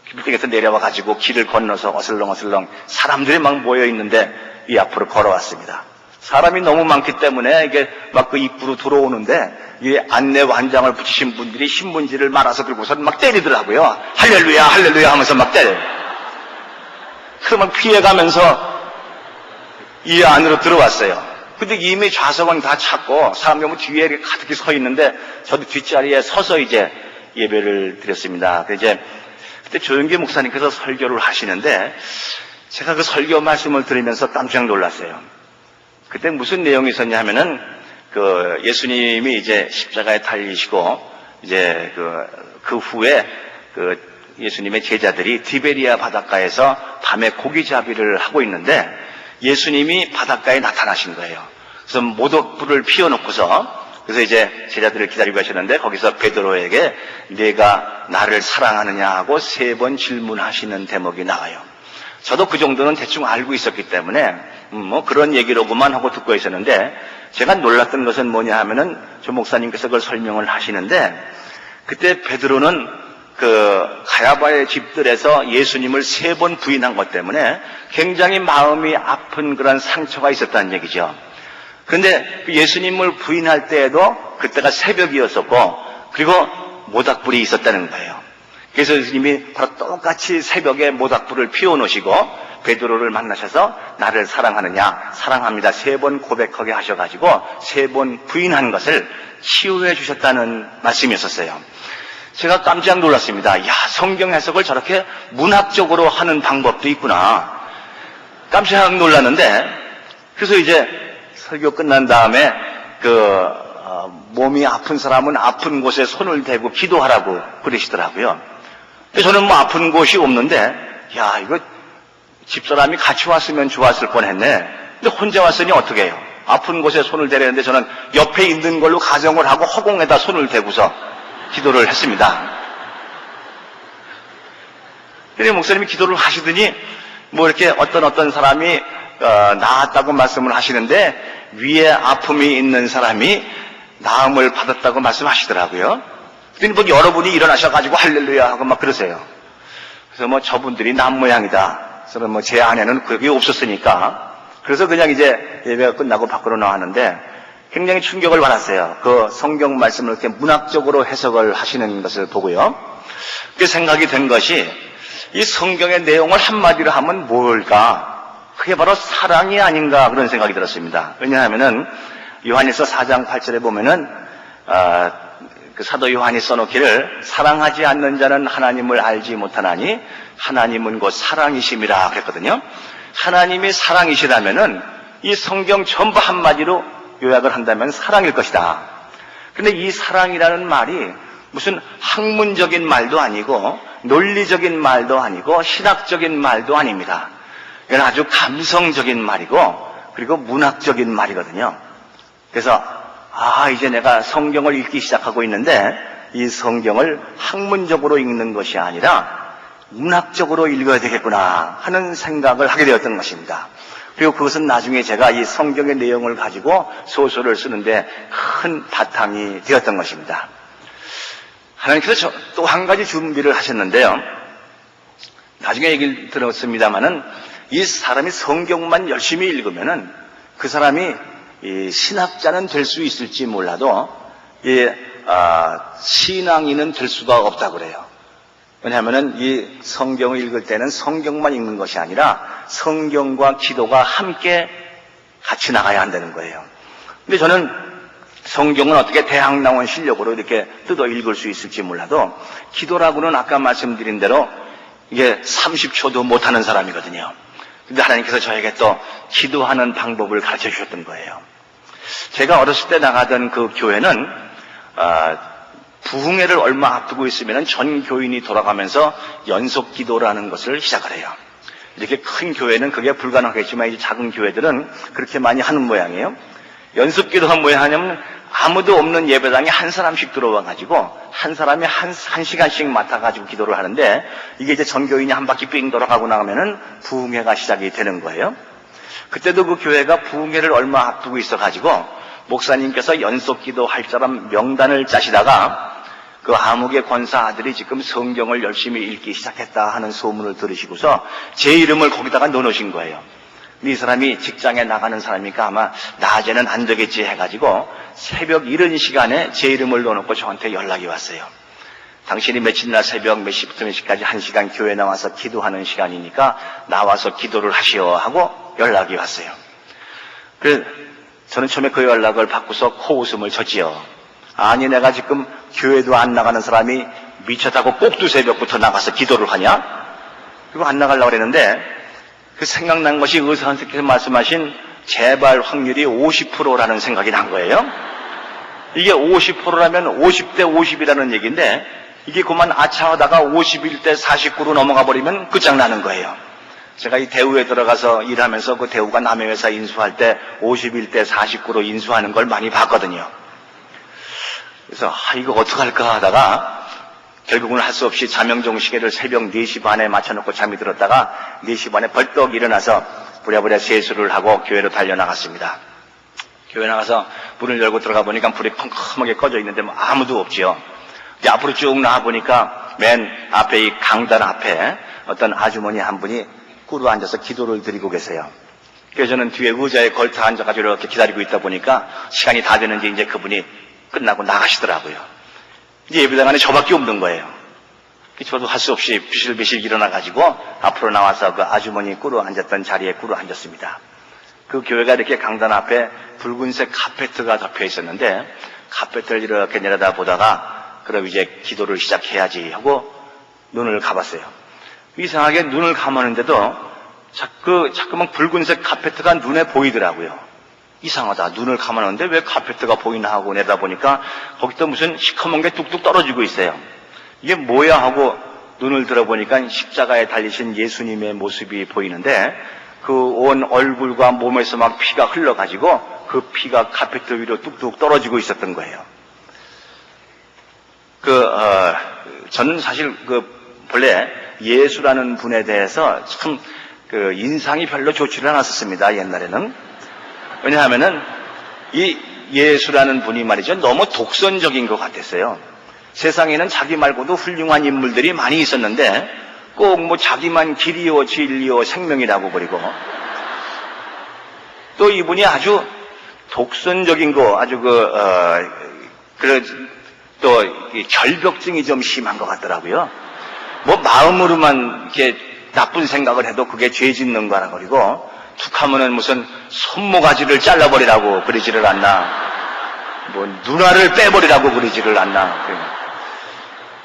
빌딩에서 내려와 가지고 길을 건너서 어슬렁어슬렁 사람들이 막 모여 있는데 이 앞으로 걸어왔습니다. 사람이 너무 많기 때문에 이게 막 그 입구로 들어오는데 이 안내 완장을 붙이신 분들이 신문지를 말아서 들고서 막 때리더라고요. 할렐루야 할렐루야 하면서 막 때려요. 그러면 피해가면서 이 안으로 들어왔어요. 근데 이미 좌석은 다 찼고 사람들 뒤에 가득히 서 있는데 저도 뒷자리에 서서 이제 예배를 드렸습니다. 그때 조영기 목사님께서 설교를 하시는데 제가 그 설교 말씀을 들으면서 깜짝 놀랐어요. 그때 무슨 내용이 있었냐 하면은 예수님이 이제 십자가에 달리시고 이제 그 후에 예수님의 제자들이 디베리아 바닷가에서 밤에 고기잡이를 하고 있는데 예수님이 바닷가에 나타나신 거예요. 그래서 모독불을 피워놓고서 그래서 이제 제자들을 기다리고 계셨는데 거기서 베드로에게 네가 나를 사랑하느냐 하고 3번 질문하시는 대목이 나와요. 저도 그 정도는 대충 알고 있었기 때문에 뭐 그런 얘기로구만 하고 듣고 있었는데 제가 놀랐던 것은 뭐냐 하면은 조 목사님께서 그걸 설명을 하시는데 그때 베드로는 가야바의 집들에서 예수님을 3번 부인한 것 때문에 굉장히 마음이 아픈 그런 상처가 있었다는 얘기죠. 그런데 예수님을 부인할 때에도 그때가 새벽이었었고 그리고 모닥불이 있었다는 거예요. 그래서 예수님이 바로 똑같이 새벽에 모닥불을 피워놓으시고 베드로를 만나셔서 나를 사랑하느냐 사랑합니다 3번 고백하게 하셔가지고 3번 부인한 것을 치유해 주셨다는 말씀이었었어요. 제가 깜짝 놀랐습니다. 야, 성경 해석을 저렇게 문학적으로 하는 방법도 있구나. 깜짝 놀랐는데 그래서 이제 설교 끝난 다음에 몸이 아픈 사람은 아픈 곳에 손을 대고 기도하라고 그러시더라고요. 저는 뭐 아픈 곳이 없는데 야, 이거 집사람이 같이 왔으면 좋았을 뻔했네. 근데 혼자 왔으니 어떻게 해요? 아픈 곳에 손을 대려는데 저는 옆에 있는 걸로 가정을 하고 허공에다 손을 대고서 기도를 했습니다. 그런데 목사님이 기도를 하시더니 뭐 이렇게 어떤 사람이 나았다고 말씀을 하시는데 위에 아픔이 있는 사람이 나음을 받았다고 말씀하시더라고요. 그랬더니 뭐 여러분이 일어나셔가지고 할렐루야 하고 막 그러세요. 그래서 뭐 저분들이 남 모양이다. 그래서 뭐 제 안에는 그게 없었으니까 그래서 그냥 이제 예배가 끝나고 밖으로 나왔는데 굉장히 충격을 받았어요. 그 성경 말씀을 이렇게 문학적으로 해석을 하시는 것을 보고요. 그 생각이 된 것이 이 성경의 내용을 한마디로 하면 뭘까? 그게 바로 사랑이 아닌가 그런 생각이 들었습니다. 왜냐하면은 요한일서 4장 8절에 보면은 그 사도 요한이 써놓기를 사랑하지 않는 자는 하나님을 알지 못하나니 하나님은 곧 사랑이심이라 그랬거든요. 하나님이 사랑이시라면은 이 성경 전부 한마디로 요약을 한다면 사랑일 것이다. 그런데 이 사랑이라는 말이 무슨 학문적인 말도 아니고 논리적인 말도 아니고 신학적인 말도 아닙니다. 이건 아주 감성적인 말이고 그리고 문학적인 말이거든요. 그래서 이제 내가 성경을 읽기 시작하고 있는데 이 성경을 학문적으로 읽는 것이 아니라 문학적으로 읽어야 되겠구나 하는 생각을 하게 되었던 것입니다. 그리고 그것은 나중에 제가 이 성경의 내용을 가지고 소설을 쓰는데 큰 바탕이 되었던 것입니다. 하나님께서 또 한 가지 준비를 하셨는데요. 나중에 얘기를 들었습니다마는 이 사람이 성경만 열심히 읽으면은 그 사람이 이 신학자는 될 수 있을지 몰라도 신앙인은 될 수가 없다고 그래요. 왜냐하면은 이 성경을 읽을 때는 성경만 읽는 것이 아니라 성경과 기도가 함께 같이 나가야 한다는 거예요. 근데 저는 성경은 어떻게 대학 나온 실력으로 이렇게 뜯어 읽을 수 있을지 몰라도 기도라고는 아까 말씀드린 대로 이게 30초도 못하는 사람이거든요. 근데 하나님께서 저에게 또 기도하는 방법을 가르쳐 주셨던 거예요. 제가 어렸을 때 나가던 그 교회는 부흥회를 얼마 앞두고 있으면 전 교인이 돌아가면서 연속 기도라는 것을 시작을 해요. 이렇게 큰 교회는 그게 불가능하겠지만 이제 작은 교회들은 그렇게 많이 하는 모양이에요. 연속 기도가 뭐야 하냐면 아무도 없는 예배당에 한 사람씩 들어와가지고 한 사람이 한 시간씩 맡아가지고 기도를 하는데 이게 이제 전 교인이 한 바퀴 삥 돌아가고 나가면은 부흥회가 시작이 되는 거예요. 그때도 그 교회가 부흥회를 얼마 앞두고 있어가지고 목사님께서 연속 기도할 사람 명단을 짜시다가 그 암흑의 권사 아들이 지금 성경을 열심히 읽기 시작했다 하는 소문을 들으시고서 제 이름을 거기다가 넣어놓으신 거예요. 이 사람이 직장에 나가는 사람이니까 아마 낮에는 안 되겠지 해가지고 새벽 이른 시간에 제 이름을 넣어놓고 저한테 연락이 왔어요. 당신이 며칠 날 새벽 몇 시부터 몇 시까지 1시간 교회 나와서 기도하는 시간이니까 나와서 기도를 하시오 하고 연락이 왔어요. 그래서 저는 처음에 그 연락을 받고서 코웃음을 쳤지요. 아니 내가 지금 교회도 안 나가는 사람이 미쳤다고 꼭두 새벽부터 나가서 기도를 하냐? 그리고 안 나가려고 그랬는데 그 생각난 것이 의사 선생님께서 말씀하신 재발 확률이 50%라는 생각이 난 거예요. 이게 50%라면 50대 50이라는 얘기인데 이게 그만 아차하다가 51대 49로 넘어가 버리면 끝장나는 거예요. 제가 이 대우에 들어가서 일하면서 그 대우가 남의 회사 인수할 때 51대 49로 인수하는 걸 많이 봤거든요. 그래서 이거 어떡할까 하다가 결국은 할 수 없이 자명종 시계를 새벽 4시 반에 맞춰놓고 잠이 들었다가 4시 반에 벌떡 일어나서 부랴부랴 세수를 하고 교회로 달려나갔습니다. 교회 나가서 문을 열고 들어가 보니까 불이 컴컴하게 꺼져 있는데 뭐 아무도 없지요. 이제 앞으로 쭉 나가보니까 맨 앞에 이 강단 앞에 어떤 아주머니 한 분이 꿇어 앉아서 기도를 드리고 계세요. 그래서 저는 뒤에 의자에 걸터 앉아가지고 이렇게 기다리고 있다 보니까 시간이 다 되는지 이제 그분이 끝나고 나가시더라고요. 이제 예배당 안에 저밖에 없는 거예요. 저도 할 수 없이 비실비실 일어나가지고 앞으로 나와서 그 아주머니 꿇어 앉았던 자리에 꿇어 앉았습니다. 그 교회가 이렇게 강단 앞에 붉은색 카페트가 덮여 있었는데 카페트를 이렇게 내려다 보다가 그럼 이제 기도를 시작해야지 하고 눈을 감았어요. 이상하게 눈을 감았는데도 자꾸만 붉은색 카페트가 눈에 보이더라고요. 이상하다. 눈을 감았는데 왜 카페트가 보이나 하고 내다보니까 거기서 무슨 시커먼 게 뚝뚝 떨어지고 있어요. 이게 뭐야 하고 눈을 들어보니까 십자가에 달리신 예수님의 모습이 보이는데 그 온 얼굴과 몸에서 막 피가 흘러가지고 그 피가 카페트 위로 뚝뚝 떨어지고 있었던 거예요. 저는 사실 본래 예수라는 분에 대해서 참 인상이 별로 좋지를 않았었습니다. 옛날에는. 왜냐하면은 이 예수라는 분이 말이죠. 너무 독선적인 것 같았어요. 세상에는 자기 말고도 훌륭한 인물들이 많이 있었는데 꼭 뭐 자기만 길이요 진리요 생명이라고 그리고 또 이분이 아주 독선적인 거 아주 또 결벽증이 좀 심한 것 같더라고요. 뭐 마음으로만 이렇게 나쁜 생각을 해도 그게 죄 짓는 거라 그리고 툭 하면은 무슨 손모가지를 잘라버리라고 그러지를 않나, 뭐 누나를 빼버리라고 그러지를 않나.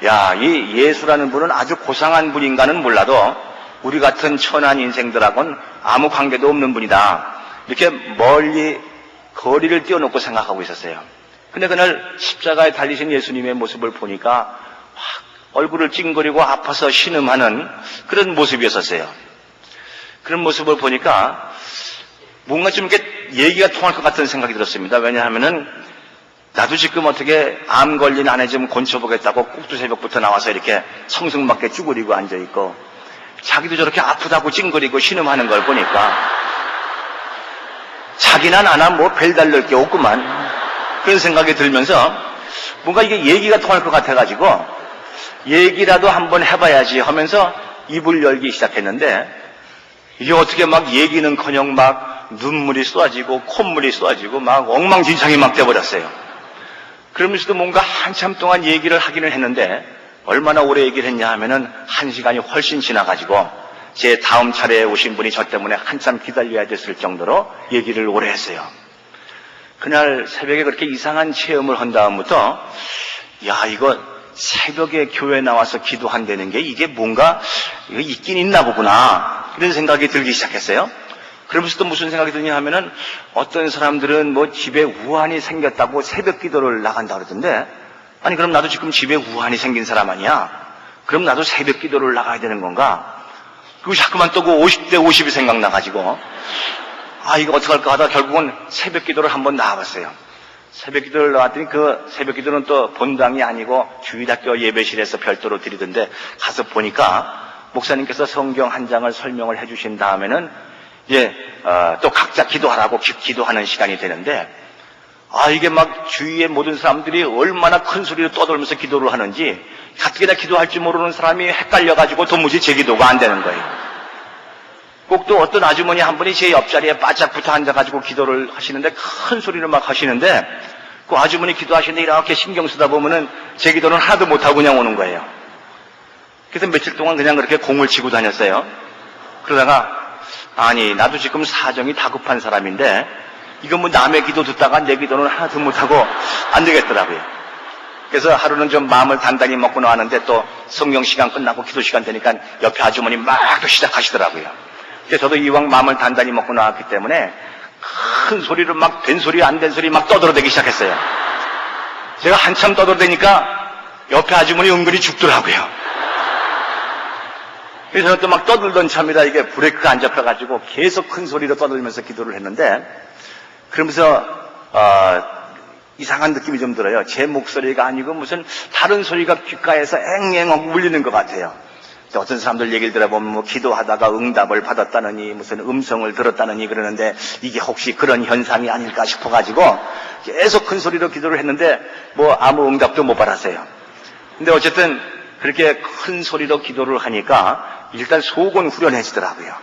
야, 이 예수라는 분은 아주 고상한 분인가는 몰라도 우리 같은 천한 인생들하고는 아무 관계도 없는 분이다. 이렇게 멀리 거리를 띄워놓고 생각하고 있었어요. 근데 그날 십자가에 달리신 예수님의 모습을 보니까 확 얼굴을 찡그리고 아파서 신음하는 그런 모습이었었어요. 그런 모습을 보니까 뭔가 좀 이렇게 얘기가 통할 것 같은 생각이 들었습니다. 왜냐하면은 나도 지금 어떻게 암 걸린 아내 좀 곤쳐보겠다고 꼭두새벽부터 나와서 이렇게 성승맞게 쭈그리고 앉아있고 자기도 저렇게 아프다고 찡그리고 신음하는 걸 보니까 자기나 나나 뭐 별달릴 게 없구만, 그런 생각이 들면서 뭔가 이게 얘기가 통할 것 같아가지고 얘기라도 한번 해봐야지 하면서 입을 열기 시작했는데 이게 어떻게 막 얘기는커녕 막 눈물이 쏟아지고 콧물이 쏟아지고 막 엉망진창이 막 돼버렸어요. 그러면서도 뭔가 한참 동안 얘기를 하기는 했는데 얼마나 오래 얘기를 했냐 하면은 1시간이 훨씬 지나가지고 제 다음 차례에 오신 분이 저 때문에 한참 기다려야 됐을 정도로 얘기를 오래 했어요. 그날 새벽에 그렇게 이상한 체험을 한 다음부터 야, 이거 새벽에 교회 나와서 기도한다는 게 이게 뭔가 이거 있긴 있나 보구나, 이런 생각이 들기 시작했어요. 그러면서 또 무슨 생각이 드냐 하면은 어떤 사람들은 뭐 집에 우환이 생겼다고 새벽 기도를 나간다 그러던데, 아니 그럼 나도 지금 집에 우환이 생긴 사람 아니야? 그럼 나도 새벽 기도를 나가야 되는 건가? 그리고 자꾸만 또 그 50대 50이 생각나가지고 이거 어떡할까 하다 결국은 새벽 기도를 한번 나와봤어요. 새벽 기도를 나왔더니 그 새벽 기도는 또 본당이 아니고 주일학교 예배실에서 별도로 드리던데 가서 보니까 목사님께서 성경 한 장을 설명을 해주신 다음에는 또 각자 기도하라고 기도하는 시간이 되는데 이게 막 주위의 모든 사람들이 얼마나 큰 소리로 떠들면서 기도를 하는지 가뜩이나 기도할 줄 모르는 사람이 헷갈려가지고 도무지 제 기도가 안 되는 거예요. 꼭 또 어떤 아주머니 한 분이 제 옆자리에 바짝 붙어 앉아가지고 기도를 하시는데 큰 소리로 막 하시는데 그 아주머니 기도하시는데 이렇게 신경 쓰다 보면은 제 기도는 하나도 못하고 그냥 오는 거예요. 그래서 며칠 동안 그냥 그렇게 공을 치고 다녔어요. 그러다가 아니 나도 지금 사정이 다급한 사람인데 이거 뭐 남의 기도 듣다가 내 기도는 하나도 못하고 안 되겠더라고요. 그래서 하루는 좀 마음을 단단히 먹고 나왔는데 또 성경 시간 끝나고 기도 시간 되니까 옆에 아주머니 막 또 시작하시더라고요. 그래서 저도 이왕 마음을 단단히 먹고 나왔기 때문에 큰 소리로 막 된 소리 안 된 소리 막 떠들어대기 시작했어요. 제가 한참 떠들다니까 옆에 아주머니 은근히 죽더라고요. 그래서 저는 또 막 떠들던 참이라 이게 브레이크가 안 잡혀가지고 계속 큰 소리로 떠들면서 기도를 했는데, 그러면서 이상한 느낌이 좀 들어요. 제 목소리가 아니고 무슨 다른 소리가 귓가에서 앵앵 울리는 것 같아요. 어떤 사람들 얘기를 들어보면 뭐 기도하다가 응답을 받았다느니 무슨 음성을 들었다느니 그러는데, 이게 혹시 그런 현상이 아닐까 싶어가지고 계속 큰 소리로 기도를 했는데 뭐 아무 응답도 못 받았어요. 근데 어쨌든 그렇게 큰 소리로 기도를 하니까 일단 속은 후련해지더라고요.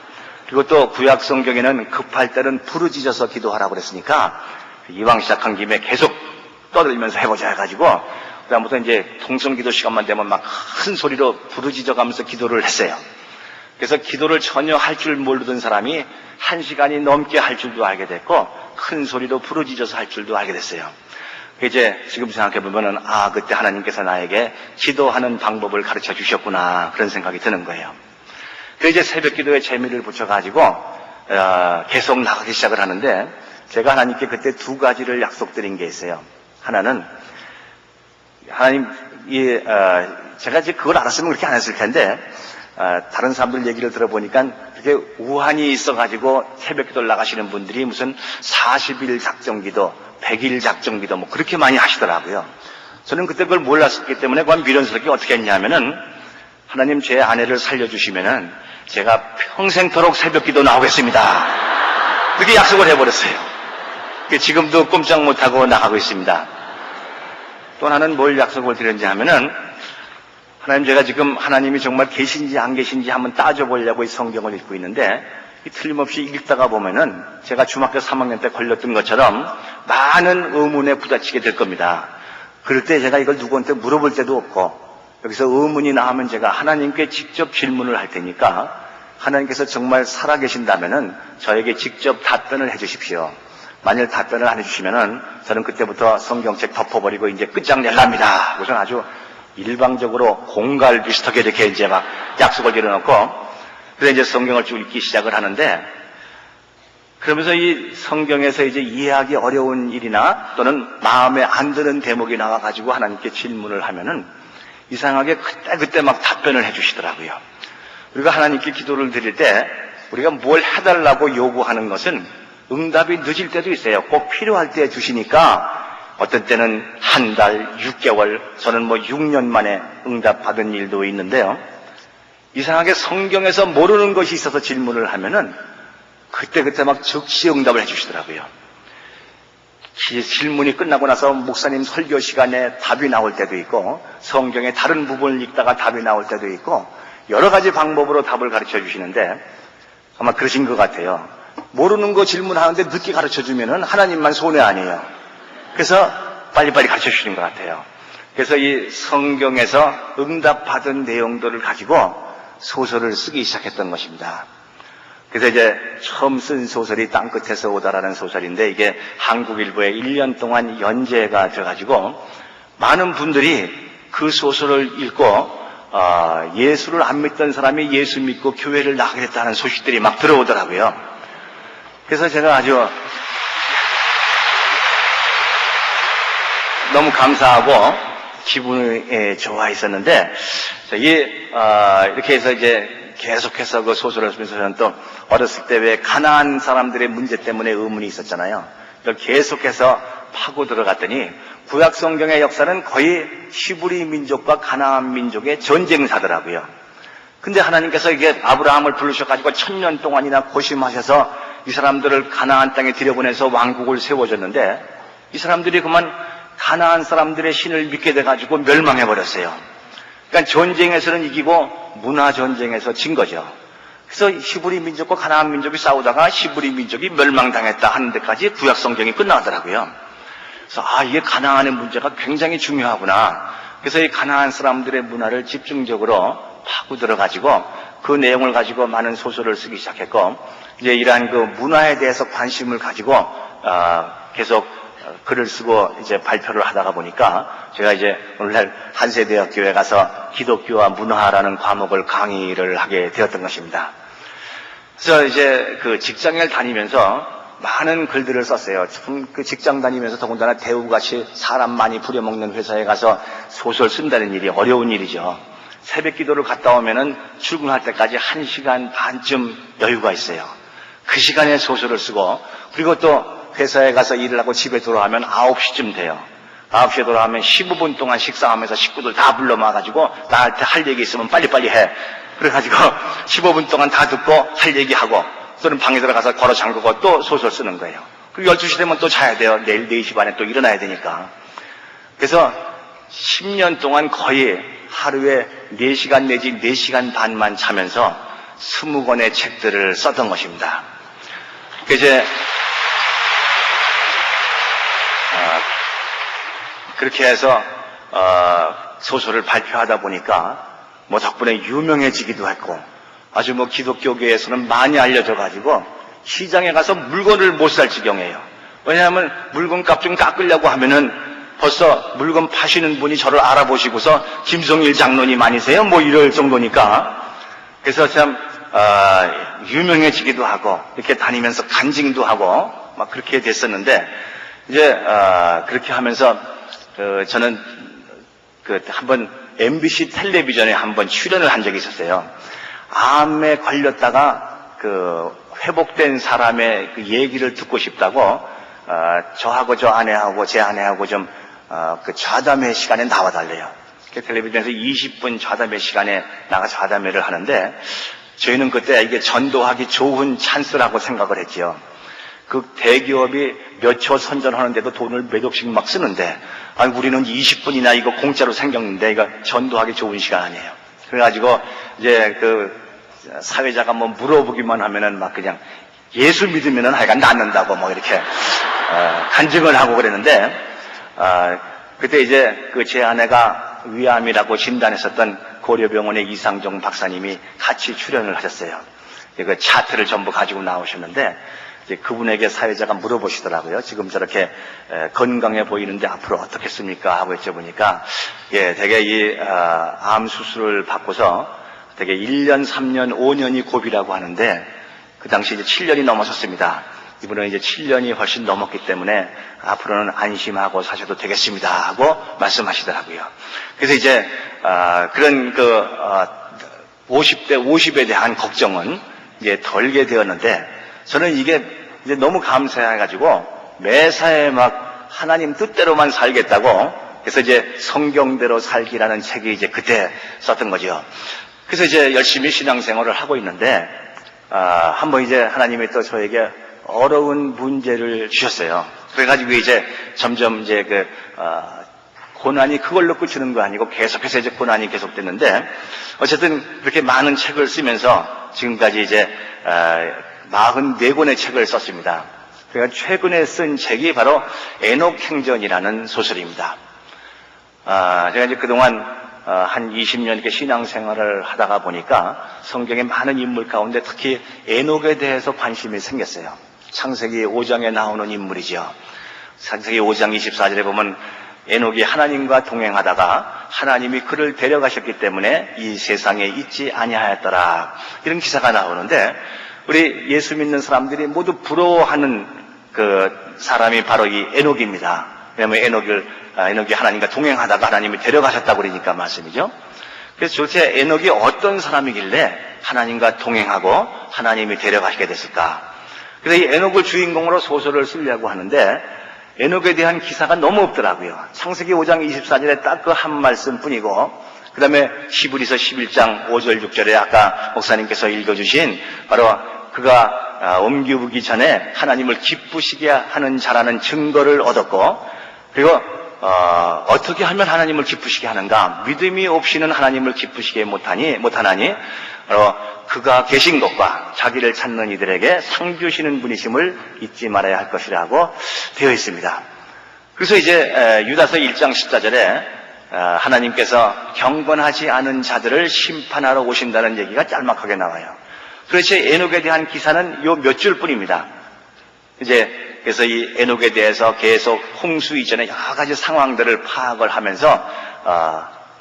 그리고 또 구약 성경에는 급할 때는 부르짖어서 기도하라고 그랬으니까 이왕 시작한 김에 계속 떠들면서 해보자 해가지고 그다음부터 이제 통성기도 시간만 되면 막 큰 소리로 부르짖어 가면서 기도를 했어요. 그래서 기도를 전혀 할 줄 모르던 사람이 1시간이 넘게 할 줄도 알게 됐고 큰 소리로 부르짖어서 할 줄도 알게 됐어요. 이제 지금 생각해보면은 그때 하나님께서 나에게 기도하는 방법을 가르쳐 주셨구나 그런 생각이 드는 거예요. 그래서 이제 새벽 기도에 재미를 붙여가지고 계속 나가기 시작을 하는데, 제가 하나님께 그때 2가지를 약속드린 게 있어요. 하나는 하나님, 제가 이제 그걸 알았으면 그렇게 안 했을 텐데, 다른 사람들 얘기를 들어보니까 그렇게 우환이 있어가지고 새벽 기도를 나가시는 분들이 무슨 40일 작정기도, 100일 작정기도 뭐 그렇게 많이 하시더라고요. 저는 그때 그걸 몰랐기 때문에 그건 미련스럽게 어떻게 했냐면은, 하나님 제 아내를 살려주시면은 제가 평생토록 새벽 기도 나오겠습니다. 그렇게 약속을 해버렸어요. 지금도 꼼짝 못하고 나가고 있습니다. 또 하나는 뭘 약속을 드렸는지 하면은, 하나님 제가 지금 하나님이 정말 계신지 안 계신지 한번 따져보려고 이 성경을 읽고 있는데, 틀림없이 읽다가 보면은 제가 중학교 3학년 때 걸렸던 것처럼 많은 의문에 부딪히게 될 겁니다. 그럴 때 제가 이걸 누구한테 물어볼 때도 없고, 여기서 의문이 나오면 제가 하나님께 직접 질문을 할 테니까 하나님께서 정말 살아계신다면은 저에게 직접 답변을 해주십시오. 만일 답변을 안 해주시면은 저는 그때부터 성경책 덮어버리고 이제 끝장낼랍니다. 우선 아주 일방적으로 공갈 비슷하게 이렇게 이제 막 약속을 드려놓고, 그래서 이제 성경을 쭉 읽기 시작을 하는데, 그러면서 이 성경에서 이제 이해하기 어려운 일이나 또는 마음에 안 드는 대목이 나와가지고 하나님께 질문을 하면은 이상하게 그때 막 답변을 해주시더라고요. 우리가 하나님께 기도를 드릴 때 우리가 뭘 해달라고 요구하는 것은 응답이 늦을 때도 있어요. 꼭 필요할 때 주시니까 어떤 때는 한 달, 6개월, 저는 뭐 6년 만에 응답받은 일도 있는데요. 이상하게 성경에서 모르는 것이 있어서 질문을 하면은 그때 막 즉시 응답을 해주시더라고요. 질문이 끝나고 나서 목사님 설교 시간에 답이 나올 때도 있고, 성경의 다른 부분을 읽다가 답이 나올 때도 있고, 여러 가지 방법으로 답을 가르쳐 주시는데 아마 그러신 것 같아요. 모르는 거 질문하는데 늦게 가르쳐 주면은 하나님만 손해 아니에요. 그래서 빨리빨리 가르쳐 주시는 것 같아요. 그래서 이 성경에서 응답받은 내용들을 가지고 소설을 쓰기 시작했던 것입니다. 그래서 이제 처음 쓴 소설이 땅끝에서 오다라는 소설인데, 이게 한국일보에 1년 동안 연재가 돼가지고 많은 분들이 그 소설을 읽고 예수를 안 믿던 사람이 예수 믿고 교회를 나가게 됐다는 소식들이 막 들어오더라고요. 그래서 제가 아주 너무 감사하고 기분이 좋아 있었는데, 이렇게 해서 이제 계속해서 그 소설을 쓰면서 저는 또 어렸을 때 왜 가나안 사람들의 문제 때문에 의문이 있었잖아요. 그걸 계속해서 파고 들어갔더니 구약 성경의 역사는 거의 히브리 민족과 가나안 민족의 전쟁사더라고요. 근데 하나님께서 이게 아브라함을 부르셔가지고 1000년 동안이나 고심하셔서 이 사람들을 가나안 땅에 들여보내서 왕국을 세워줬는데, 이 사람들이 그만 가나안 사람들의 신을 믿게 돼가지고 멸망해버렸어요. 그러니까 전쟁에서는 이기고 문화 전쟁에서 진 거죠. 그래서 히브리 민족과 가나안 민족이 싸우다가 히브리 민족이 멸망당했다 하는 데까지 구약 성경이 끝나더라고요. 그래서 이게 가나안의 문제가 굉장히 중요하구나. 그래서 이 가나안 사람들의 문화를 집중적으로 파고 들어가지고 그 내용을 가지고 많은 소설을 쓰기 시작했고, 이제 이러한 그 문화에 대해서 관심을 가지고 계속 글을 쓰고 이제 발표를 하다가 보니까 제가 이제 오늘날 한세대학교에 가서 기독교와 문화라는 과목을 강의를 하게 되었던 것입니다. 그래서 이제 그 직장을 다니면서 많은 글들을 썼어요. 참 그 직장 다니면서 더군다나 대우같이 사람 많이 부려먹는 회사에 가서 소설 쓴다는 일이 어려운 일이죠. 새벽 기도를 갔다 오면은 출근할 때까지 1시간 반쯤 여유가 있어요. 그 시간에 소설을 쓰고, 그리고 또 회사에 가서 일을 하고 집에 돌아오면 9시쯤 돼요. 9시에 돌아오면 15분 동안 식사하면서 식구들 다 불러 모아가지고 나한테 할 얘기 있으면 빨리빨리 해. 그래가지고 15분 동안 다 듣고 할 얘기하고, 또는 방에 들어가서 걸어 잠그고 또 소설 쓰는 거예요. 그리고 12시 되면 또 자야 돼요. 내일 4시 반에 또 일어나야 되니까. 그래서 10년 동안 거의 하루에 4시간 내지 4시간 반만 자면서 20권의 책들을 썼던 것입니다. 이제 그렇게 해서 소설을 발표하다 보니까 뭐 덕분에 유명해지기도 했고, 아주 뭐 기독교계에서는 많이 알려져 가지고 시장에 가서 물건을 못 살 지경이에요. 왜냐하면 물건값 좀 깎으려고 하면은 벌써 물건 파시는 분이 저를 알아보시고서 김성일 장로님 아니세요? 뭐 이럴 정도니까. 그래서 참 유명해지기도 하고 이렇게 다니면서 간증도 하고 막 그렇게 됐었는데, 이제 그렇게 하면서 저는 한번 MBC 텔레비전에 한번 출연을 한 적이 있었어요. 암에 걸렸다가 회복된 사람의 그 얘기를 듣고 싶다고 저하고 저 아내하고 제 아내하고 좀 좌담회 시간에 나와달래요. 텔레비전에서 20분 좌담회 시간에 나가 좌담회를 하는데, 저희는 그때 이게 전도하기 좋은 찬스라고 생각을 했지요. 그 대기업이 몇 초 선전하는데도 돈을 몇 억씩 막 쓰는데, 아니 우리는 20분이나 이거 공짜로 생겼는데 이거 전도하기 좋은 시간 아니에요. 그래가지고 이제 사회자가 뭐 물어보기만 하면은 막 그냥 예수 믿으면은 하여간 낫는다고 뭐 이렇게 간증을 하고 그랬는데, 그때 이제 제 아내가 위암이라고 진단했었던 고려병원의 이상종 박사님이 같이 출연을 하셨어요. 그 차트를 전부 가지고 나오셨는데, 이제 그분에게 사회자가 물어보시더라고요. 지금 저렇게 건강해 보이는데 앞으로 어떻겠습니까? 하고 여쭤보니까, 되게 암 수술을 받고서 되게 1년, 3년, 5년이 고비라고 하는데, 그 당시 이제 7년이 넘어섰습니다. 이분은 이제 7년이 훨씬 넘었기 때문에 앞으로는 안심하고 사셔도 되겠습니다 하고 말씀하시더라고요. 그래서 이제 그런 50대 50에 대한 걱정은 이제 덜게 되었는데, 저는 이게 이제 너무 감사해가지고 매사에 막 하나님 뜻대로만 살겠다고, 그래서 이제 성경대로 살기라는 책이 이제 그때 썼던 거죠. 그래서 이제 열심히 신앙생활을 하고 있는데, 한번 이제 하나님이 또 저에게 어려운 문제를 주셨어요. 그래가지고 이제 점점 이제 고난이 그걸로 끝이는 거 아니고 계속해서 이제 고난이 계속됐는데, 어쨌든 그렇게 많은 책을 쓰면서 지금까지 이제 44권의 책을 썼습니다. 그러니까 최근에 쓴 책이 바로 에녹행전이라는 소설입니다. 제가 이제 그동안 한 20년 이렇게 신앙생활을 하다가 보니까 성경의 많은 인물 가운데 특히 에녹에 대해서 관심이 생겼어요. 창세기 5장에 나오는 인물이죠. 창세기 5장 24절에 보면 에녹이 하나님과 동행하다가 하나님이 그를 데려가셨기 때문에 이 세상에 있지 아니하였더라, 이런 기사가 나오는데, 우리 예수 믿는 사람들이 모두 부러워하는 그 사람이 바로 이 에녹입니다. 왜냐하면 에녹이 하나님과 동행하다가 하나님이 데려가셨다고 그러니까 말씀이죠. 그래서 도대체 에녹이 어떤 사람이길래 하나님과 동행하고 하나님이 데려가시게 됐을까? 그래서 이 에녹을 주인공으로 소설을 쓰려고 하는데, 에녹에 대한 기사가 너무 없더라고요. 창세기 5장 24절에 딱 그 한 말씀 뿐이고, 그 다음에 히브리서 11장 5절 6절에 아까 목사님께서 읽어주신 바로 그가 옮기기 전에 하나님을 기쁘시게 하는 자라는 증거를 얻었고, 그리고 어떻게 하면 하나님을 기쁘시게 하는가? 믿음이 없이는 하나님을 기쁘시게 못하나니 바로 그가 계신 것과 자기를 찾는 이들에게 상 주시는 분이심을 잊지 말아야 할 것이라고 되어 있습니다. 그래서 이제 유다서 1장 14절에 하나님께서 경건하지 않은 자들을 심판하러 오신다는 얘기가 짤막하게 나와요. 그래서 에녹에 대한 기사는 요 몇 줄뿐입니다. 이제 그래서 이 에녹에 대해서 계속 홍수 이전에 여러 가지 상황들을 파악을 하면서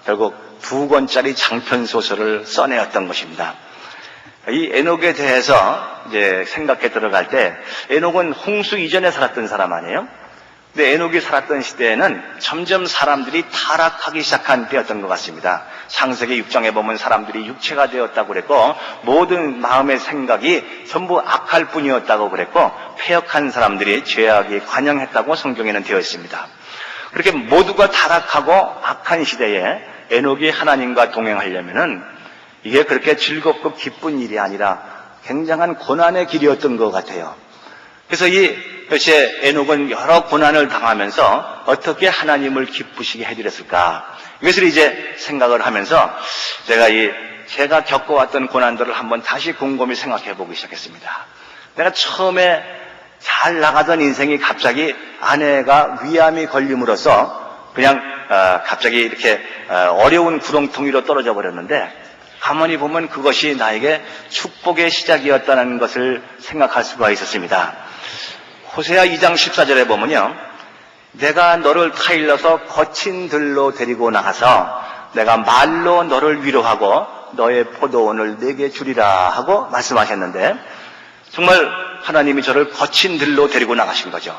결국 2권짜리 장편 소설을 써내었던 것입니다. 이 에녹에 대해서 이제 생각해 들어갈 때, 에녹은 홍수 이전에 살았던 사람 아니에요? 근데 에녹이 살았던 시대에는 점점 사람들이 타락하기 시작한 때였던 것 같습니다. 창세기 6장에 보면 사람들이 육체가 되었다고 그랬고, 모든 마음의 생각이 전부 악할 뿐이었다고 그랬고, 패역한 사람들이 죄악에 관영했다고 성경에는 되어 있습니다. 그렇게 모두가 타락하고 악한 시대에 에녹이 하나님과 동행하려면은 이게 그렇게 즐겁고 기쁜 일이 아니라 굉장한 고난의 길이었던 것 같아요. 그래서 역시 에녹은 여러 고난을 당하면서 어떻게 하나님을 기쁘시게 해드렸을까? 이것을 이제 생각을 하면서 제가 겪어왔던 고난들을 한번 다시 곰곰이 생각해 보기 시작했습니다. 내가 처음에 잘 나가던 인생이 갑자기 아내가 위암이 걸림으로써 그냥 갑자기 이렇게 어려운 구렁텅이로 떨어져 버렸는데, 가만히 보면 그것이 나에게 축복의 시작이었다는 것을 생각할 수가 있었습니다. 호세아 2장 14절에 보면요, 내가 너를 타일러서 거친 들로 데리고 나가서 내가 말로 너를 위로하고 너의 포도원을 내게 주리라 하고 말씀하셨는데, 정말 하나님이 저를 거친 들로 데리고 나가신 거죠.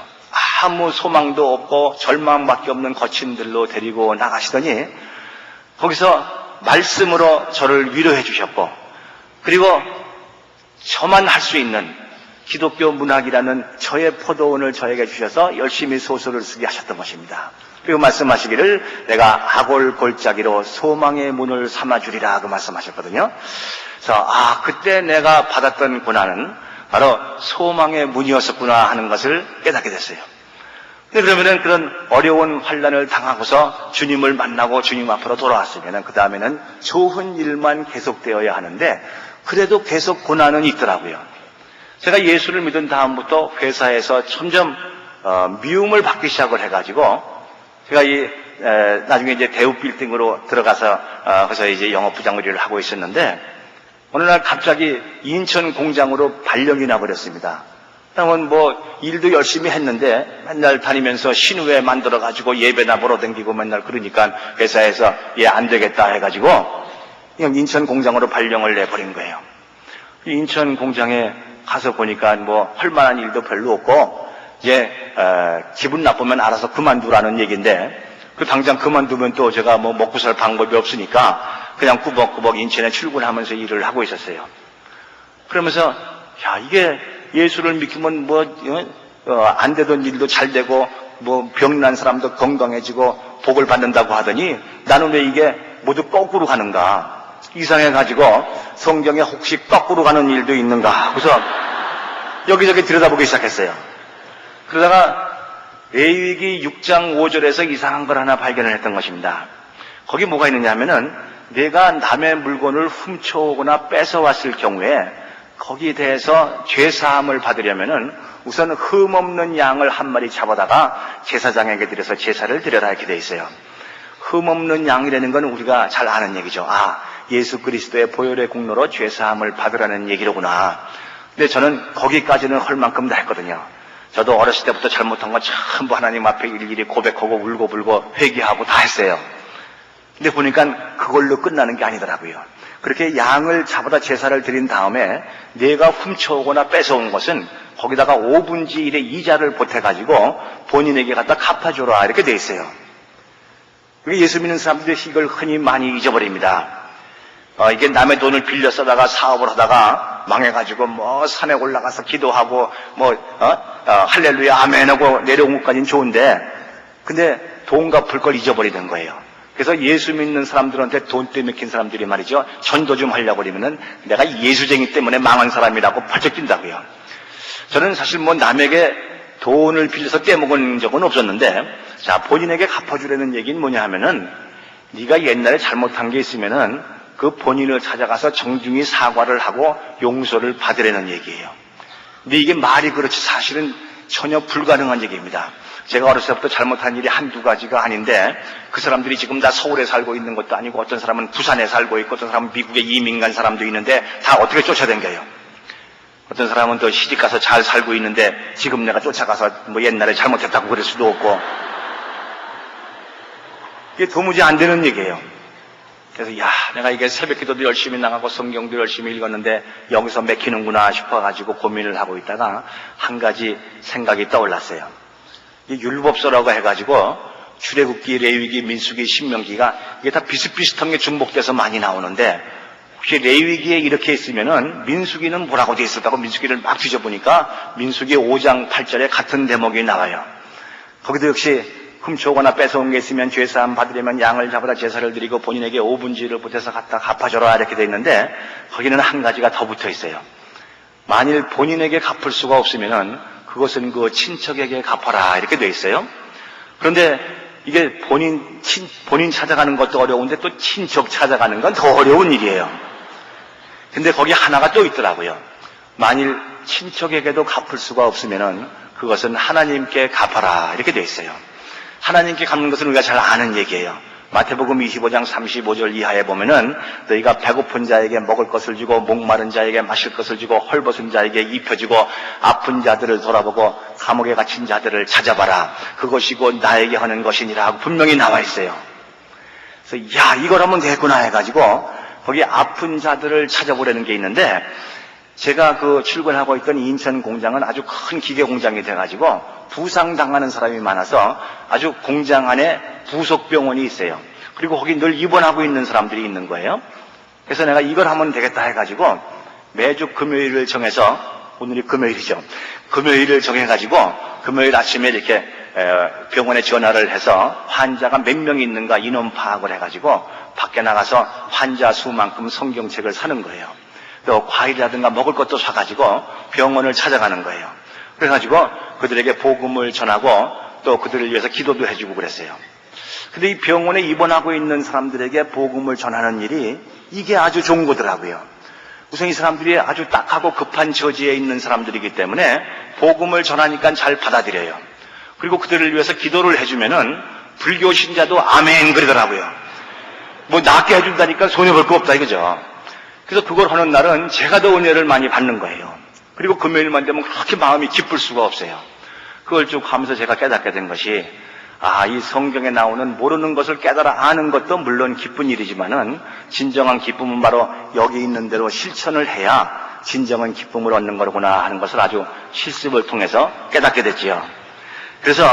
아무 소망도 없고 절망밖에 없는 거친 들로 데리고 나가시더니 거기서 말씀으로 저를 위로해 주셨고, 그리고 저만 할 수 있는 기독교 문학이라는 저의 포도원을 저에게 주셔서 열심히 소설을 쓰게 하셨던 것입니다. 그리고 말씀하시기를 내가 아골 골짜기로 소망의 문을 삼아주리라 고 말씀하셨거든요. 그래서 그때 내가 받았던 고난은 바로 소망의 문이었었구나 하는 것을 깨닫게 됐어요. 그러면은 그런 어려운 환난을 당하고서 주님을 만나고 주님 앞으로 돌아왔으면은 그 다음에는 좋은 일만 계속되어야 하는데, 그래도 계속 고난은 있더라고요. 제가 예수를 믿은 다음부터 회사에서 점점 미움을 받기 시작을 해가지고, 제가 나중에 이제 대우 빌딩으로 들어가서 그래서 이제 영업부장을 일을 하고 있었는데, 어느 날 갑자기 인천 공장으로 발령이 나버렸습니다. 그러면 일도 열심히 했는데 맨날 다니면서 신우회 만들어가지고 예배나 보러 다니고 맨날 그러니까 회사에서 안 되겠다 해가지고 그냥 인천 공장으로 발령을 내버린 거예요. 인천 공장에 가서 보니까 할 만한 일도 별로 없고, 기분 나쁘면 알아서 그만두라는 얘기인데, 당장 그만두면 또 제가 먹고 살 방법이 없으니까 그냥 꾸벅꾸벅 인천에 출근하면서 일을 하고 있었어요. 그러면서 이게 예수를 믿으면 안 되던 일도 잘 되고 병난 사람도 건강해지고 복을 받는다고 하더니 나는 왜 이게 모두 거꾸로 가는가? 이상해가지고 성경에 혹시 거꾸로 가는 일도 있는가? 그래서 여기저기 들여다보기 시작했어요. 그러다가 레위기 6장 5절에서 이상한 걸 하나 발견을 했던 것입니다. 거기 뭐가 있느냐 하면은, 내가 남의 물건을 훔쳐오거나 뺏어왔을 경우에 거기에 대해서 죄사함을 받으려면은 우선 흠없는 양을 한 마리 잡아다가 제사장에게 드려서 제사를 드려라 이렇게 돼 있어요. 흠없는 양이라는 건 우리가 잘 아는 얘기죠. 예수 그리스도의 보혈의 공로로 죄사함을 받으라는 얘기로구나. 근데 저는 거기까지는 할 만큼 다 했거든요. 저도 어렸을 때부터 잘못한 건 전부 하나님 앞에 일일이 고백하고 울고불고 회개하고 다 했어요. 근데 보니까 그걸로 끝나는 게 아니더라고요. 그렇게 양을 잡아다 제사를 드린 다음에 내가 훔쳐오거나 뺏어온 것은 거기다가 5분지 1의 이자를 보태가지고 본인에게 갖다 갚아줘라 이렇게 돼 있어요. 예수 믿는 사람들이 이걸 흔히 많이 잊어버립니다. 이게 남의 돈을 빌려 써다가 사업을 하다가 망해가지고 산에 올라가서 기도하고 할렐루야 아멘 하고 내려온 것까지는 좋은데, 근데 돈 갚을 걸 잊어버리는 거예요. 그래서 예수 믿는 사람들한테 돈 떼먹힌 사람들이 말이죠, 전도 좀 하려고 그러면은 내가 예수쟁이 때문에 망한 사람이라고 펄쩍 뛴다고요. 저는 사실 남에게 돈을 빌려서 떼먹은 적은 없었는데, 본인에게 갚아주라는 얘기는 뭐냐 하면은, 네가 옛날에 잘못한 게 있으면은 그 본인을 찾아가서 정중히 사과를 하고 용서를 받으라는 얘기예요. 근데 이게 말이 그렇지 사실은 전혀 불가능한 얘기입니다. 제가 어렸을 때부터 잘못한 일이 한두 가지가 아닌데, 그 사람들이 지금 다 서울에 살고 있는 것도 아니고 어떤 사람은 부산에 살고 있고 어떤 사람은 미국에 이민 간 사람도 있는데 다 어떻게 쫓아다녀요. 어떤 사람은 또 시집가서 잘 살고 있는데 지금 내가 쫓아가서 옛날에 잘못했다고 그럴 수도 없고, 이게 도무지 안 되는 얘기예요. 그래서 내가 이게 새벽기도도 열심히 나가고 성경도 열심히 읽었는데 여기서 맥히는구나 싶어가지고 고민을 하고 있다가 한 가지 생각이 떠올랐어요. 이 율법서라고 해가지고 출애굽기, 레위기, 민수기, 신명기가 이게 다 비슷비슷한 게 중복돼서 많이 나오는데 혹시 레위기에 이렇게 있으면은 민수기는 뭐라고 돼 있을까고 민수기를 막 뒤져보니까 민수기 5장 8절에 같은 대목이 나와요. 거기도 역시 훔쳐오거나 뺏어온 게 있으면 죄사함 받으려면 양을 잡아다 제사를 드리고 본인에게 5분지를 보태서 갖다 갚아줘라 이렇게 돼 있는데 거기는 한 가지가 더 붙어 있어요. 만일 본인에게 갚을 수가 없으면은 그것은 그 친척에게 갚아라 이렇게 돼 있어요. 그런데 이게 본인 찾아가는 것도 어려운데 또 친척 찾아가는 건 더 어려운 일이에요. 근데 거기 하나가 또 있더라고요. 만일 친척에게도 갚을 수가 없으면은 그것은 하나님께 갚아라 이렇게 돼 있어요. 하나님께 갚는 것은 우리가 잘 아는 얘기예요. 마태복음 25장 35절 이하에 보면은 너희가 배고픈 자에게 먹을 것을 주고 목마른 자에게 마실 것을 주고 헐벗은 자에게 입혀주고 아픈 자들을 돌아보고 감옥에 갇힌 자들을 찾아봐라. 그것이고 나에게 하는 것이니라 하고 분명히 나와 있어요. 그래서 이걸 하면 되구나 해가지고 거기 아픈 자들을 찾아보려는 게 있는데 제가 출근하고 있던 인천 공장은 아주 큰 기계 공장이 돼가지고 부상당하는 사람이 많아서 아주 공장 안에 부속병원이 있어요. 그리고 거기 늘 입원하고 있는 사람들이 있는 거예요. 그래서 내가 이걸 하면 되겠다 해가지고 매주 금요일을 정해서 오늘이 금요일이죠. 금요일을 정해가지고 금요일 아침에 이렇게 병원에 전화를 해서 환자가 몇 명이 있는가 인원 파악을 해가지고 밖에 나가서 환자 수만큼 성경책을 사는 거예요. 또 과일이라든가 먹을 것도 사가지고 병원을 찾아가는 거예요. 그래가지고 그들에게 복음을 전하고 또 그들을 위해서 기도도 해주고 그랬어요. 근데 이 병원에 입원하고 있는 사람들에게 복음을 전하는 일이 이게 아주 좋은 거더라고요. 우선 이 사람들이 아주 딱하고 급한 처지에 있는 사람들이기 때문에 복음을 전하니까 잘 받아들여요. 그리고 그들을 위해서 기도를 해주면은 불교 신자도 아멘 그러더라고요. 뭐 낫게 해준다니까 손해볼 거 없다 이거죠. 그래서 그걸 하는 날은 제가 더 은혜를 많이 받는 거예요. 그리고 금요일만 되면 그렇게 마음이 기쁠 수가 없어요. 그걸 쭉 하면서 제가 깨닫게 된 것이 이 성경에 나오는 모르는 것을 깨달아 아는 것도 물론 기쁜 일이지만은 진정한 기쁨은 바로 여기 있는 대로 실천을 해야 진정한 기쁨을 얻는 거구나 하는 것을 아주 실습을 통해서 깨닫게 됐지요. 그래서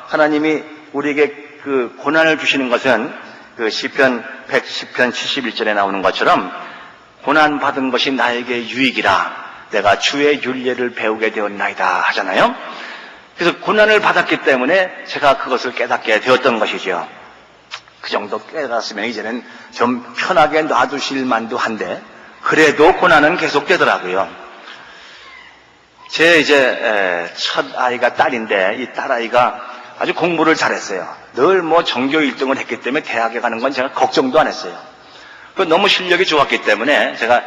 하나님이 우리에게 그 고난을 주시는 것은 그 시편 71절에 나오는 것처럼 고난 받은 것이 나에게 유익이라 내가 주의 율례를 배우게 되었나이다 하잖아요. 그래서 고난을 받았기 때문에 제가 그것을 깨닫게 되었던 것이죠. 그 정도 깨달았으면 이제는 좀 편하게 놔두실 만도 한데 그래도 고난은 계속되더라고요. 제 첫 아이가 딸인데 이 딸아이가 아주 공부를 잘했어요. 늘 전교 1등을 했기 때문에 대학에 가는 건 제가 걱정도 안 했어요. 너무 실력이 좋았기 때문에 제가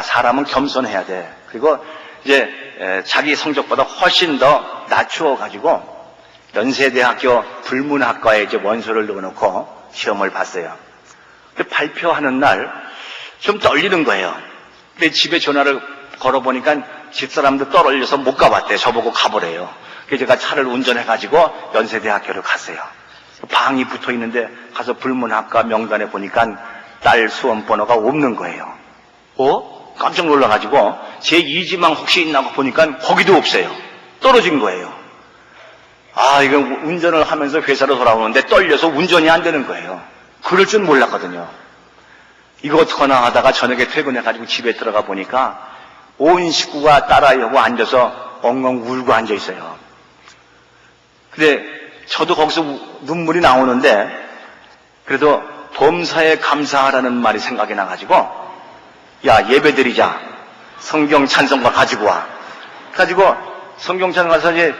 사람은 겸손해야 돼. 그리고 이제 자기 성적보다 훨씬 더 낮추어 가지고 연세대학교 불문학과에 이제 원서를 넣어놓고 시험을 봤어요. 근데 발표하는 날 좀 떨리는 거예요. 근데 집에 전화를 걸어보니까 집사람도 떨어져서 못 가봤대. 저보고 가보래요. 그래서 제가 차를 운전해가지고 연세대학교를 갔어요. 방이 붙어 있는데 가서 불문학과 명단에 보니까 딸 수험 번호가 없는 거예요. 깜짝 놀라가지고 제 이지망 혹시 있나 보니까 거기도 없어요. 떨어진 거예요. 이거 운전을 하면서 회사로 돌아오는데 떨려서 운전이 안 되는 거예요. 그럴 줄 몰랐거든요. 이거 어떡하나 하다가 저녁에 퇴근해가지고 집에 들어가 보니까 온 식구가 딸아이하고 앉아서 엉엉 울고 앉아 있어요. 근데 저도 거기서 눈물이 나오는데 그래도 범사에 감사하라는 말이 생각이 나가지고 예배 드리자. 성경 찬송가 가지고 와. 가지고 성경 찬송 가서 이제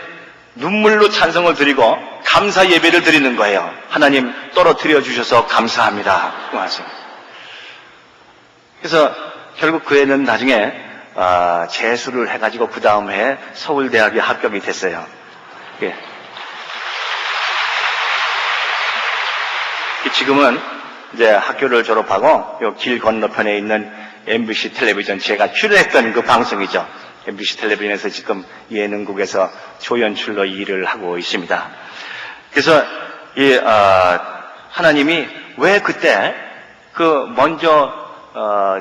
눈물로 찬송을 드리고 감사 예배를 드리는 거예요. 하나님 떨어뜨려 주셔서 감사합니다. 그래서 결국 그 애는 나중에 재수를 해가지고 그 다음 해에 서울대학에 합격이 됐어요. 지금은 이제 학교를 졸업하고 요 길 건너편에 있는 MBC 텔레비전 제가 출연했던 그 방송이죠. MBC 텔레비전에서 지금 예능국에서 조연출로 일을 하고 있습니다. 그래서 하나님이 왜 그때 먼저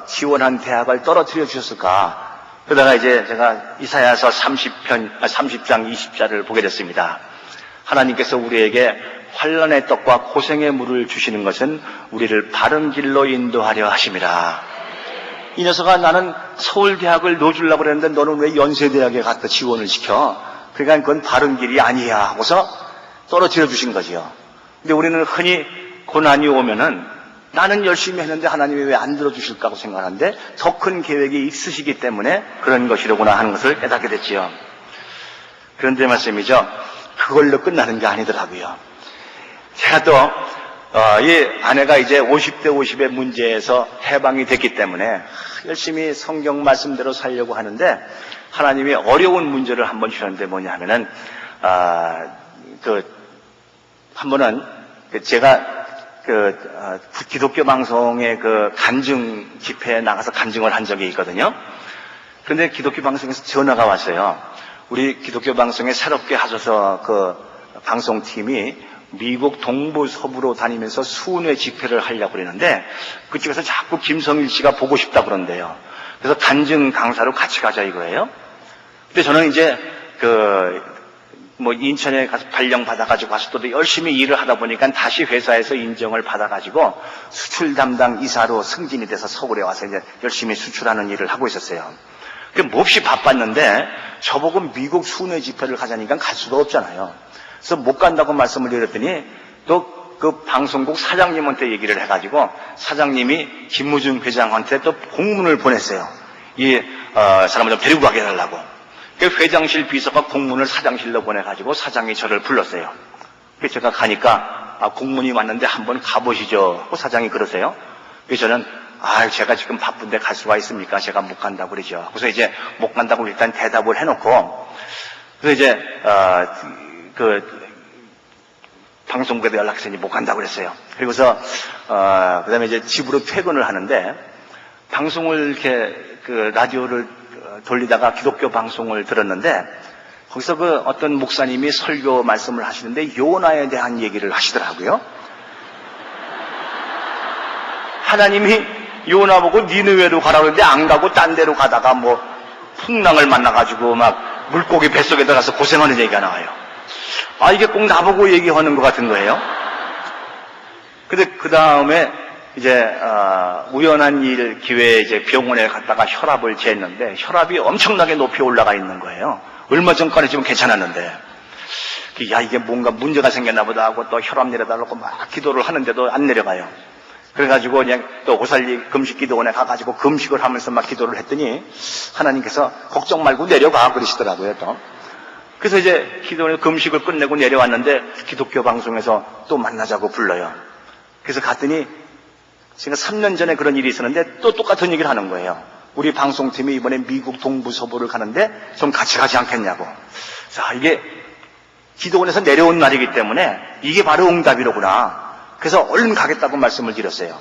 지원한 대학을 떨어뜨려 주셨을까? 그러다가 이제 제가 이사야서 30장 20절을 보게 됐습니다. 하나님께서 우리에게 환난의 떡과 고생의 물을 주시는 것은 우리를 바른 길로 인도하려 하심이라. 이 녀석아, 나는 서울대학을 넣어주려고 그랬는데 너는 왜 연세대학에 갖다 지원을 시켜? 그러니까 그건 바른 길이 아니야 하고서 떨어뜨려 주신 거지요. 근데 우리는 흔히 고난이 오면은 나는 열심히 했는데 하나님이 왜 안 들어주실까 하고 생각하는데 더 큰 계획이 있으시기 때문에 그런 것이로구나 하는 것을 깨닫게 됐지요. 그런데 말씀이죠. 그걸로 끝나는 게 아니더라고요. 제가 또 이 아내가 이제 50대 50의 문제에서 해방이 됐기 때문에 열심히 성경 말씀대로 살려고 하는데 하나님이 어려운 문제를 한번 주셨는데 뭐냐 하면은 한 번은 제가 기독교 방송의 간증 집회에 나가서 간증을 한 적이 있거든요. 그런데 기독교 방송에서 전화가 왔어요. 우리 기독교 방송에 새롭게 하셔서 방송팀이 미국 동부 서부로 다니면서 수은회 집회를 하려고 그러는데 그쪽에서 자꾸 김성일 씨가 보고 싶다 그런대요. 그래서 간증 강사로 같이 가자 이거예요. 근데 저는 이제 인천에 가서 발령 받아가지고 가서 또 열심히 일을 하다 보니까 다시 회사에서 인정을 받아가지고 수출 담당 이사로 승진이 돼서 서울에 와서 이제 열심히 수출하는 일을 하고 있었어요. 몹시 바빴는데 저보고 미국 수은회 집회를 가자니까 갈 수가 없잖아요. 그래서 못 간다고 말씀을 드렸더니 또 방송국 사장님한테 얘기를 해가지고 사장님이 김무중 회장한테 또 공문을 보냈어요. 이 사람을 좀 데리고 가게 해달라고. 회장실 비서가 공문을 사장실로 보내가지고 사장이 저를 불렀어요. 그래서 제가 가니까 공문이 왔는데 한번 가보시죠 하고 사장이 그러세요. 그래서 저는 제가 지금 바쁜데 갈 수가 있습니까? 제가 못 간다고 그러죠. 그래서 이제 못 간다고 일단 대답을 해놓고 그래서 이제 방송국에도 연락했더니 못 간다고 그랬어요. 그리고서 그다음에 이제 집으로 퇴근을 하는데 방송을 이렇게 라디오를 돌리다가 기독교 방송을 들었는데 거기서 어떤 목사님이 설교 말씀을 하시는데 요나에 대한 얘기를 하시더라고요. 하나님이 요나 보고 니느웨로 가라고 했는데 안 가고 딴 데로 가다가 풍랑을 만나가지고 막 물고기 뱃속에 들어가서 고생하는 얘기가 나와요. 이게 꼭 나보고 얘기하는 것 같은 거예요. 근데 그 다음에 이제 우연한 일 기회에 이제 병원에 갔다가 혈압을 쟀는데 혈압이 엄청나게 높이 올라가 있는 거예요. 얼마 전까지 지금 괜찮았는데 이게 뭔가 문제가 생겼나 보다 하고 또 혈압 내려달라고 막 기도를 하는데도 안 내려가요. 그래가지고 그냥 또 오살리 금식기도원에 가가지고 금식을 하면서 막 기도를 했더니 하나님께서 걱정 말고 내려가 그러시더라고요. 또 그래서 이제 기도원에서 금식을 끝내고 내려왔는데 기독교 방송에서 또 만나자고 불러요. 그래서 갔더니 제가 3년 전에 그런 일이 있었는데 또 똑같은 얘기를 하는 거예요. 우리 방송팀이 이번에 미국 동부 서부를 가는데 좀 같이 가지 않겠냐고. 자, 이게 기도원에서 내려온 날이기 때문에 이게 바로 응답이로구나. 그래서 얼른 가겠다고 말씀을 드렸어요.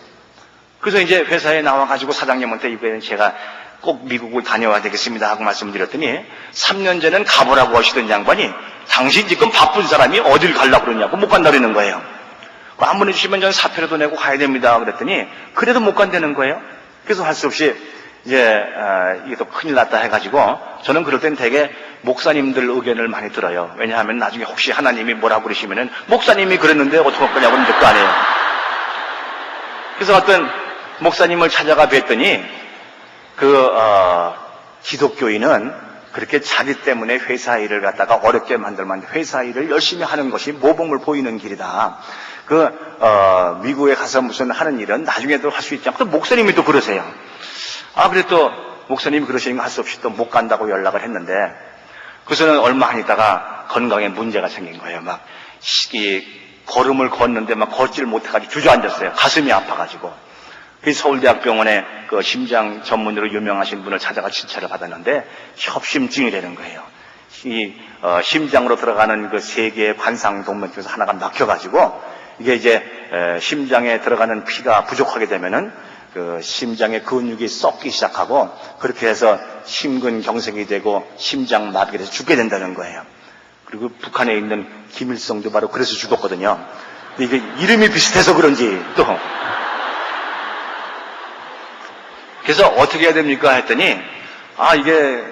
그래서 이제 회사에 나와가지고 사장님한테 이번에 제가 꼭 미국을 다녀와야 되겠습니다 하고 말씀을 드렸더니 3년 전엔 가보라고 하시던 양반이 당신 지금 바쁜 사람이 어딜 가려고 그러냐고 못 간다 그러는 거예요. 안 보내주시면 저는 사표라도 내고 가야 됩니다 그랬더니 그래도 못 간다는 거예요. 그래서 할 수 없이 이제 이게 또 큰일 났다 해가지고 저는 그럴 땐 되게 목사님들 의견을 많이 들어요. 왜냐하면 나중에 혹시 하나님이 뭐라고 그러시면은 목사님이 그랬는데 어떻게 할 거냐고 그런 적도 안 해요. 그래서 어떤 목사님을 찾아가 뵀더니 기독교인은 그렇게 자기 때문에 회사 일을 갖다가 어렵게 만들면 회사 일을 열심히 하는 것이 모범을 보이는 길이다. 미국에 가서 무슨 하는 일은 나중에도 할 수 있지 않고 또 목사님이 또 그러세요. 그래 또 목사님이 그러시니까 할 수 없이 또 못 간다고 연락을 했는데 그래서는 얼마 안 있다가 건강에 문제가 생긴 거예요. 막 걸음을 걷는데 막 걷지를 못해가지고 주저앉았어요. 가슴이 아파가지고. 그 서울대학병원에 그 심장 전문으로 유명하신 분을 찾아가 진찰을 받았는데 협심증이 되는 거예요. 심장으로 들어가는 그 세 개의 관상동맥 중에서 하나가 막혀가지고 이게 이제 심장에 들어가는 피가 부족하게 되면은 그 심장의 근육이 썩기 시작하고 그렇게 해서 심근경색이 되고 심장마비가 돼서 죽게 된다는 거예요. 그리고 북한에 있는 김일성도 바로 그래서 죽었거든요. 근데 이게 이름이 비슷해서 그런지 또 그래서 어떻게 해야 됩니까? 했더니, 이게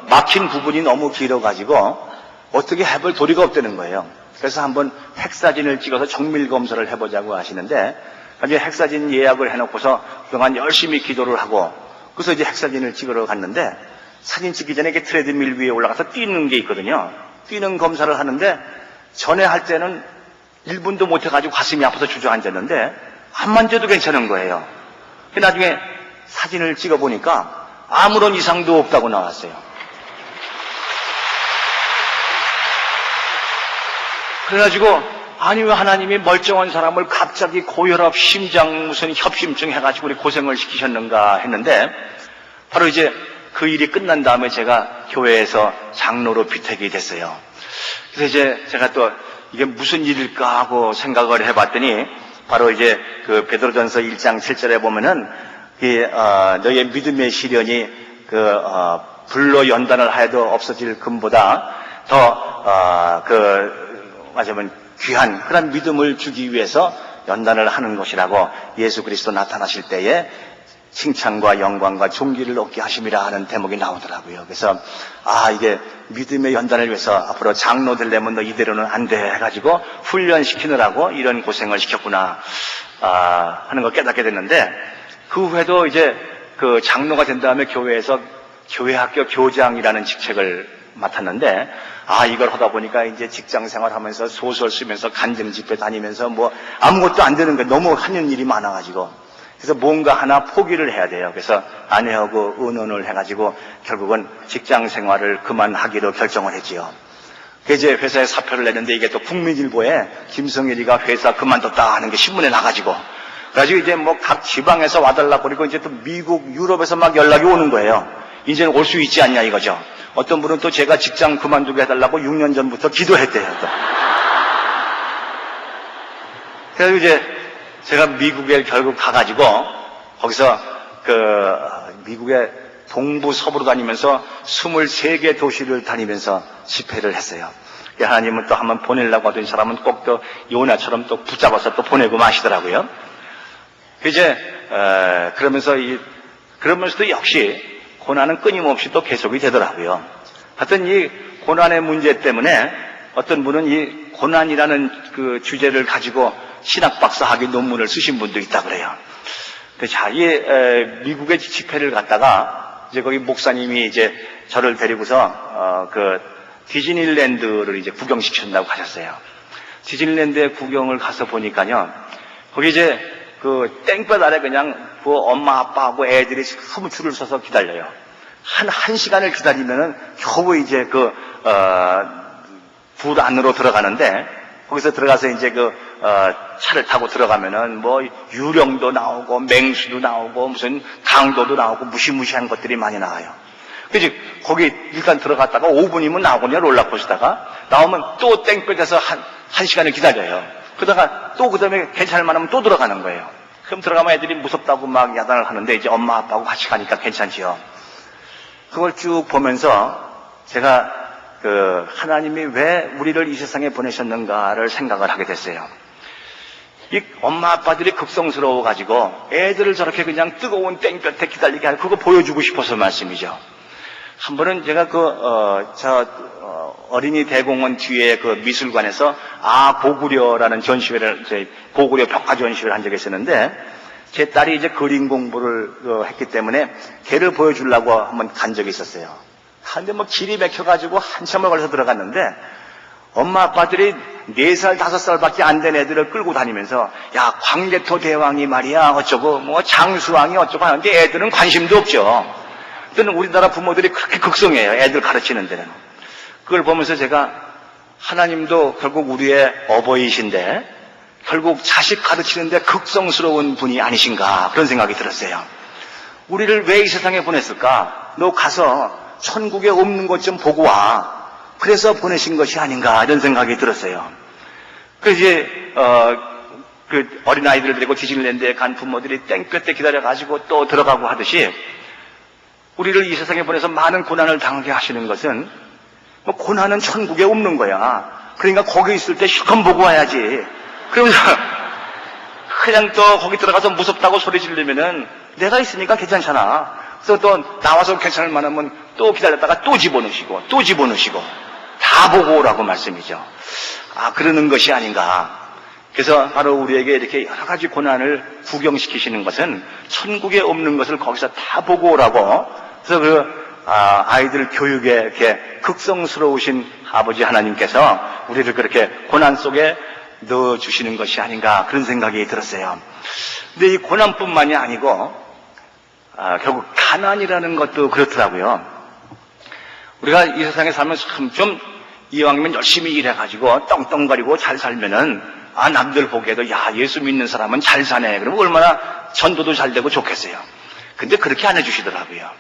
막힌 부분이 너무 길어가지고 어떻게 해볼 도리가 없다는 거예요. 그래서 한번 핵사진을 찍어서 정밀 검사를 해보자고 하시는데, 이제 핵사진 예약을 해놓고서 그동안 열심히 기도를 하고, 그래서 이제 핵사진을 찍으러 갔는데, 사진 찍기 전에 이게 트레드밀 위에 올라가서 뛰는 게 있거든요. 뛰는 검사를 하는데, 전에 할 때는 1분도 못 해가지고 가슴이 아파서 주저앉았는데, 안 만져도 괜찮은 거예요. 나중에 사진을 찍어보니까 아무런 이상도 없다고 나왔어요. 그래가지고 아니 왜 하나님이 멀쩡한 사람을 갑자기 고혈압, 심장 무슨 협심증 해가지고 우리 고생을 시키셨는가 했는데, 바로 이제 그 일이 끝난 다음에 제가 교회에서 장로로 비택이 됐어요. 그래서 이제 제가 또 이게 무슨 일일까 하고 생각을 해봤더니, 바로 이제 그 베드로전서 1장 7절에 보면은 너의 믿음의 시련이 불로 연단을 하여도 없어질 금보다 더 맞으면 귀한 그런 믿음을 주기 위해서 연단을 하는 것이라고, 예수 그리스도 나타나실 때에 칭찬과 영광과 존귀를 얻게 하심이라 하는 대목이 나오더라고요. 그래서 이게 믿음의 연단을 위해서 앞으로 장로 되려면 너 이대로는 안 돼 해가지고 훈련시키느라고 이런 고생을 시켰구나 하는 걸 깨닫게 됐는데, 그 후에도 이제 그 장로가 된 다음에 교회에서 교회학교 교장이라는 직책을 맡았는데, 이걸 하다 보니까 이제 직장 생활하면서 소설 쓰면서 간증 집회 다니면서 뭐 아무것도 안 되는 게 너무 하는 일이 많아가지고, 그래서 뭔가 하나 포기를 해야 돼요. 그래서 아내하고 의논을 해가지고 결국은 직장 생활을 그만하기로 결정을 했지요. 이제 회사에 사표를 내는데, 이게 또 국민일보에 김성일이가 회사 그만뒀다 하는 게 신문에 나가지고, 그래가지고 이제 뭐 각 지방에서 와달라고, 그리고 이제 또 미국, 유럽에서 막 연락이 오는 거예요. 이제는 올 수 있지 않냐 이거죠. 어떤 분은 또 제가 직장 그만두게 해달라고 6년 전부터 기도했대요. 또. 그래서 이제 제가 미국에 결국 가가지고 거기서 미국의 동부 서부로 다니면서 23개 도시를 다니면서 집회를 했어요. 하나님은 또 한번 보내려고 하던 사람은 꼭 또 요나처럼 또 붙잡아서 또 보내고 마시더라고요. 이제 그러면서도 역시 고난은 끊임없이 또 계속이 되더라고요. 하여튼 이 고난의 문제 때문에 어떤 분은 이 고난이라는 그 주제를 가지고 신학 박사 학위 논문을 쓰신 분도 있다 그래요. 자, 미국의 집회를 갔다가 이제 거기 목사님이 이제 저를 데리고서 디즈니랜드를 이제 구경시킨다고 하셨어요. 디즈니랜드에 구경을 가서 보니까요, 거기 이제 땡볕 아래 그냥 엄마 아빠하고 애들이 너무 줄을 서서 기다려요. 한 시간을 기다리면은 겨우 이제 불 안으로 들어가는데, 거기서 들어가서 이제 차를 타고 들어가면은 뭐 유령도 나오고 맹수도 나오고 무슨 강도도 나오고 무시무시한 것들이 많이 나와요. 그래서 거기 일단 들어갔다가 5분이면 나오거든요. 롤러코스터가 나오면 또 땡볕에서 한 시간을 기다려요. 그러다가 또 그다음에 괜찮을 만하면 또 들어가는 거예요. 그럼 들어가면 애들이 무섭다고 막 야단을 하는데, 이제 엄마 아빠하고 같이 가니까 괜찮지요. 그걸 쭉 보면서 제가 하나님이 왜 우리를 이 세상에 보내셨는가를 생각을 하게 됐어요. 이 엄마 아빠들이 극성스러워가지고 애들을 저렇게 그냥 뜨거운 땡볕에 기다리게 하고 그거 보여주고 싶어서 말씀이죠. 한 번은 제가 어린이 대공원 뒤에 미술관에서 고구려라는 전시회를, 고구려 벽화 전시회를 한 적이 있었는데, 제 딸이 이제 그림 공부를 했기 때문에 걔를 보여주려고 한번 간 적이 있었어요. 근데 뭐 길이 막혀가지고 한참을 걸려서 들어갔는데, 엄마 아빠들이 4살, 5살밖에 안 된 애들을 끌고 다니면서, 야, 광개토 대왕이 말이야, 어쩌고, 뭐 장수왕이 어쩌고 하는데 애들은 관심도 없죠. 그때는 우리나라 부모들이 그렇게 극성해요. 애들 가르치는 데는. 그걸 보면서 제가, 하나님도 결국 우리의 어버이신데 결국 자식 가르치는데 극성스러운 분이 아니신가, 그런 생각이 들었어요. 우리를 왜 이 세상에 보냈을까? 너 가서 천국에 없는 것 좀 보고 와. 그래서 보내신 것이 아닌가, 이런 생각이 들었어요. 그래서 이제 어린아이들을 데리고 디즈니랜드에 간 부모들이 땡볕에 기다려가지고 또 들어가고 하듯이, 우리를 이 세상에 보내서 많은 고난을 당하게 하시는 것은, 뭐 고난은 천국에 없는 거야. 그러니까 거기 있을 때 실컷 보고 와야지. 그러면서 그냥 또 거기 들어가서 무섭다고 소리 지르면은 내가 있으니까 괜찮잖아. 그래서 또 나와서 괜찮을 만하면 또 기다렸다가 또 집어넣으시고 또 집어넣으시고 다 보고 오라고 말씀이죠. 그러는 것이 아닌가. 그래서 바로 우리에게 이렇게 여러 가지 고난을 구경시키시는 것은 천국에 없는 것을 거기서 다 보고 오라고. 그래서 아이들 교육에 이렇게 극성스러우신 아버지 하나님께서 우리를 그렇게 고난 속에 넣어주시는 것이 아닌가, 그런 생각이 들었어요. 근데 이 고난뿐만이 아니고 결국 가난이라는 것도 그렇더라고요. 우리가 이 세상에 살면 참 좀 이왕이면 열심히 일해가지고 떵떵거리고 잘 살면은 남들 보기에도 야, 예수 믿는 사람은 잘 사네. 그러면 얼마나 전도도 잘 되고 좋겠어요. 근데 그렇게 안 해주시더라고요.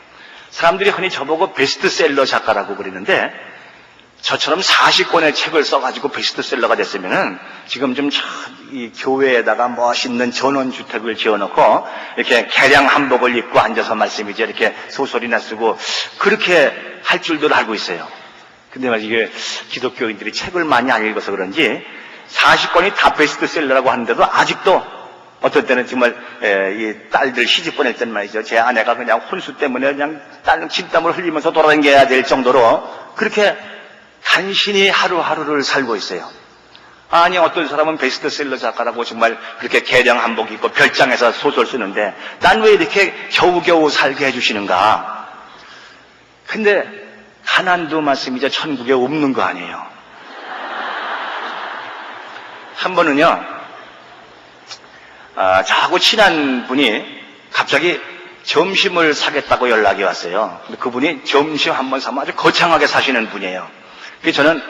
사람들이 흔히 저보고 베스트셀러 작가라고 그러는데, 저처럼 40권의 책을 써가지고 베스트셀러가 됐으면은 지금 좀 이 교회에다가 멋있는 전원주택을 지어놓고 이렇게 개량 한복을 입고 앉아서 말씀이죠. 이렇게 소설이나 쓰고 그렇게 할 줄도 알고 있어요. 근데 말이죠, 이게 기독교인들이 책을 많이 안 읽어서 그런지 40권이 다 베스트셀러라고 하는데도 아직도 어떨 때는 정말 이 딸들 시집 보낼 때는 말이죠, 제 아내가 그냥 혼수 때문에 그냥 딸 진땀을 흘리면서 돌아다녀야 될 정도로 그렇게 간신히 하루하루를 살고 있어요. 아니, 어떤 사람은 베스트셀러 작가라고 정말 그렇게 개량 한복 입고 별장에서 소설 쓰는데 난 왜 이렇게 겨우겨우 살게 해주시는가. 근데 가난도 말씀이죠, 천국에 없는 거 아니에요. 한 번은요, 저하고 친한 분이 갑자기 점심을 사겠다고 연락이 왔어요. 근데 그분이 점심 한 번 사면 아주 거창하게 사시는 분이에요. 그래서 저는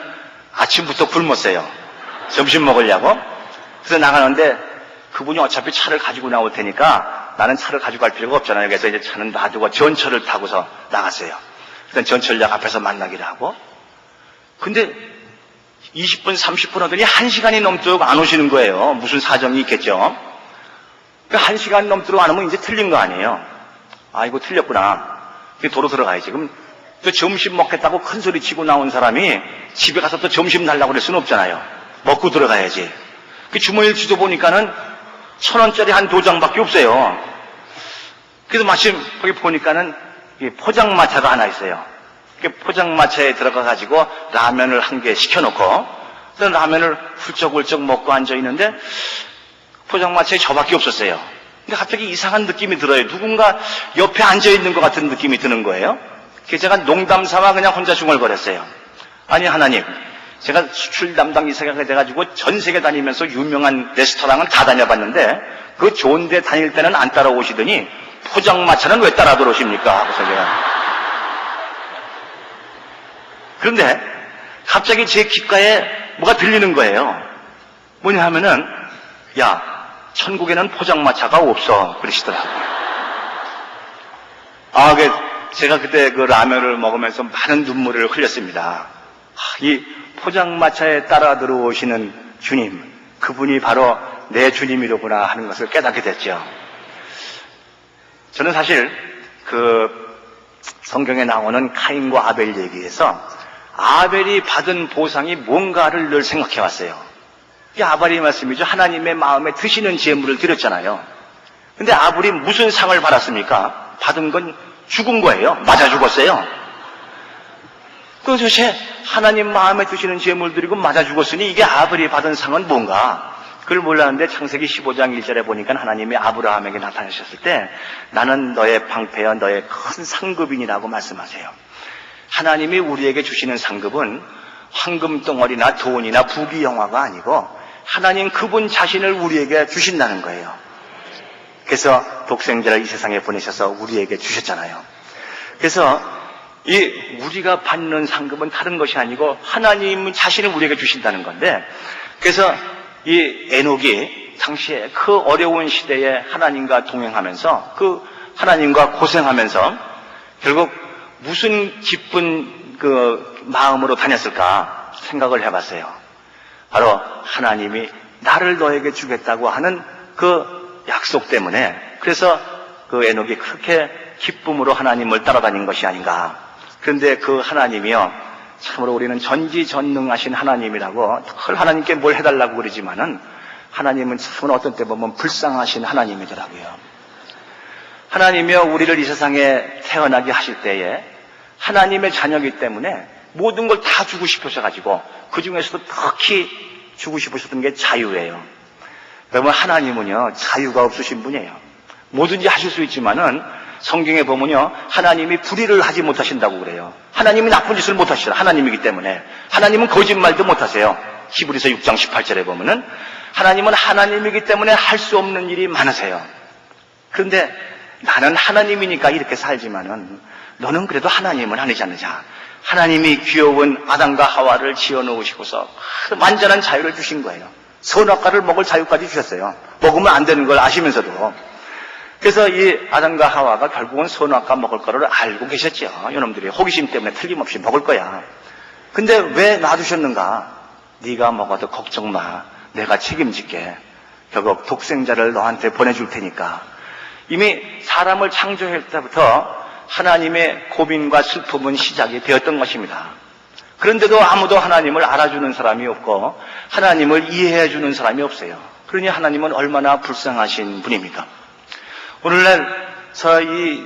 아침부터 굶었어요. 점심 먹으려고. 그래서 나가는데 그분이 어차피 차를 가지고 나올 테니까 나는 차를 가지고 갈 필요가 없잖아요. 그래서 이제 차는 놔두고 전철을 타고서 나갔어요. 일단 전철역 앞에서 만나기로 하고. 근데 20분, 30분 하더니 1시간이 넘도록 안 오시는 거예요. 무슨 사정이 있겠죠. 1시간 넘도록 안 오면 이제 틀린 거 아니에요. 이거 틀렸구나. 도로 들어가야지. 그럼 또 점심 먹겠다고 큰 소리 치고 나온 사람이 집에 가서 또 점심 달라고 그럴 수는 없잖아요. 먹고 들어가야지. 그 주머니를 뒤져보니까는 1,000원짜리 한 2장밖에 없어요. 그래서 마침 거기 보니까는 포장마차가 하나 있어요. 포장마차에 들어가가지고 라면을 한 개 시켜놓고, 그래서 라면을 훌쩍훌쩍 먹고 앉아있는데 포장마차에 저밖에 없었어요. 근데 갑자기 이상한 느낌이 들어요. 누군가 옆에 앉아있는 것 같은 느낌이 드는 거예요. 그래서 제가 농담 삼아 그냥 혼자 중얼거렸어요. 아니, 하나님, 제가 수출 담당 이사가 돼가지고 전 세계 다니면서 유명한 레스토랑은 다 다녀봤는데 그 좋은 데 다닐 때는 안 따라오시더니 포장마차는 왜 따라 들어오십니까? 하고서 제가. 그런데 갑자기 제 귓가에 뭐가 들리는 거예요. 뭐냐 하면은, 야, 천국에는 포장마차가 없어. 그러시더라고요. 제가 그때 그 라면을 먹으면서 많은 눈물을 흘렸습니다. 이 포장마차에 따라 들어오시는 주님, 그분이 바로 내 주님이로구나 하는 것을 깨닫게 됐죠. 저는 사실 그 성경에 나오는 카인과 아벨 얘기에서 아벨이 받은 보상이 뭔가를 늘 생각해 왔어요. 이 아벨이 말씀이죠. 하나님의 마음에 드시는 제물을 드렸잖아요. 근데 아벨이 무슨 상을 받았습니까? 받은 건 죽은 거예요. 맞아 죽었어요. 그 도대체 하나님 마음에 드시는 제물 드리고 맞아 죽었으니 이게 아벨이 받은 상은 뭔가? 그걸 몰랐는데 창세기 15장 1절에 보니까 하나님이 아브라함에게 나타나셨을 때 나는 너의 방패여 너의 큰 상급인이라고 말씀하세요. 하나님이 우리에게 주시는 상급은 황금 덩어리나 돈이나 부귀영화가 아니고 하나님 그분 자신을 우리에게 주신다는 거예요. 그래서 독생자를 이 세상에 보내셔서 우리에게 주셨잖아요. 그래서 우리가 받는 상급은 다른 것이 아니고 하나님 자신을 우리에게 주신다는 건데, 그래서 이 에녹이 당시에 그 어려운 시대에 하나님과 동행하면서 그 하나님과 고생하면서 결국 무슨 기쁜 그 마음으로 다녔을까 생각을 해봤어요. 바로 하나님이 나를 너에게 주겠다고 하는 그 약속 때문에, 그래서 그 에녹이 그렇게 기쁨으로 하나님을 따라다닌 것이 아닌가. 그런데 그 하나님이요, 참으로 우리는 전지전능하신 하나님이라고 늘 하나님께 뭘 해달라고 그러지만은 하나님은 참으로 어떤 때 보면 불쌍하신 하나님이더라고요. 하나님이여 우리를 이 세상에 태어나게 하실 때에 하나님의 자녀이기 때문에 모든 걸 다 주고 싶으셔가지고 그 중에서도 특히 주고 싶으셨던 게 자유예요. 여러분, 하나님은요 자유가 없으신 분이에요. 뭐든지 하실 수 있지만은 성경에 보면요 하나님이 불의를 하지 못하신다고 그래요. 하나님이 나쁜 짓을 못하시죠. 하나님이기 때문에. 하나님은 거짓말도 못하세요. 히브리서 6장 18절에 보면은 하나님은 하나님이기 때문에 할 수 없는 일이 많으세요. 그런데 나는 하나님이니까 이렇게 살지만은 너는 그래도 하나님은 아니지 않느냐. 하나님이 귀여운 아담과 하와를 지어 놓으시고서 완전한 자유를 주신 거예요. 선악과를 먹을 자유까지 주셨어요. 먹으면 안 되는 걸 아시면서도. 그래서 이 아담과 하와가 결국은 선악과 먹을 거를 알고 계셨죠. 이놈들이 호기심 때문에 틀림없이 먹을 거야. 근데 왜 놔두셨는가? 네가 먹어도 걱정 마. 내가 책임질게. 결국 독생자를 너한테 보내줄 테니까. 이미 사람을 창조할 때부터 하나님의 고민과 슬픔은 시작이 되었던 것입니다. 그런데도 아무도 하나님을 알아주는 사람이 없고 하나님을 이해해주는 사람이 없어요. 그러니 하나님은 얼마나 불쌍하신 분입니까? 오늘날 저희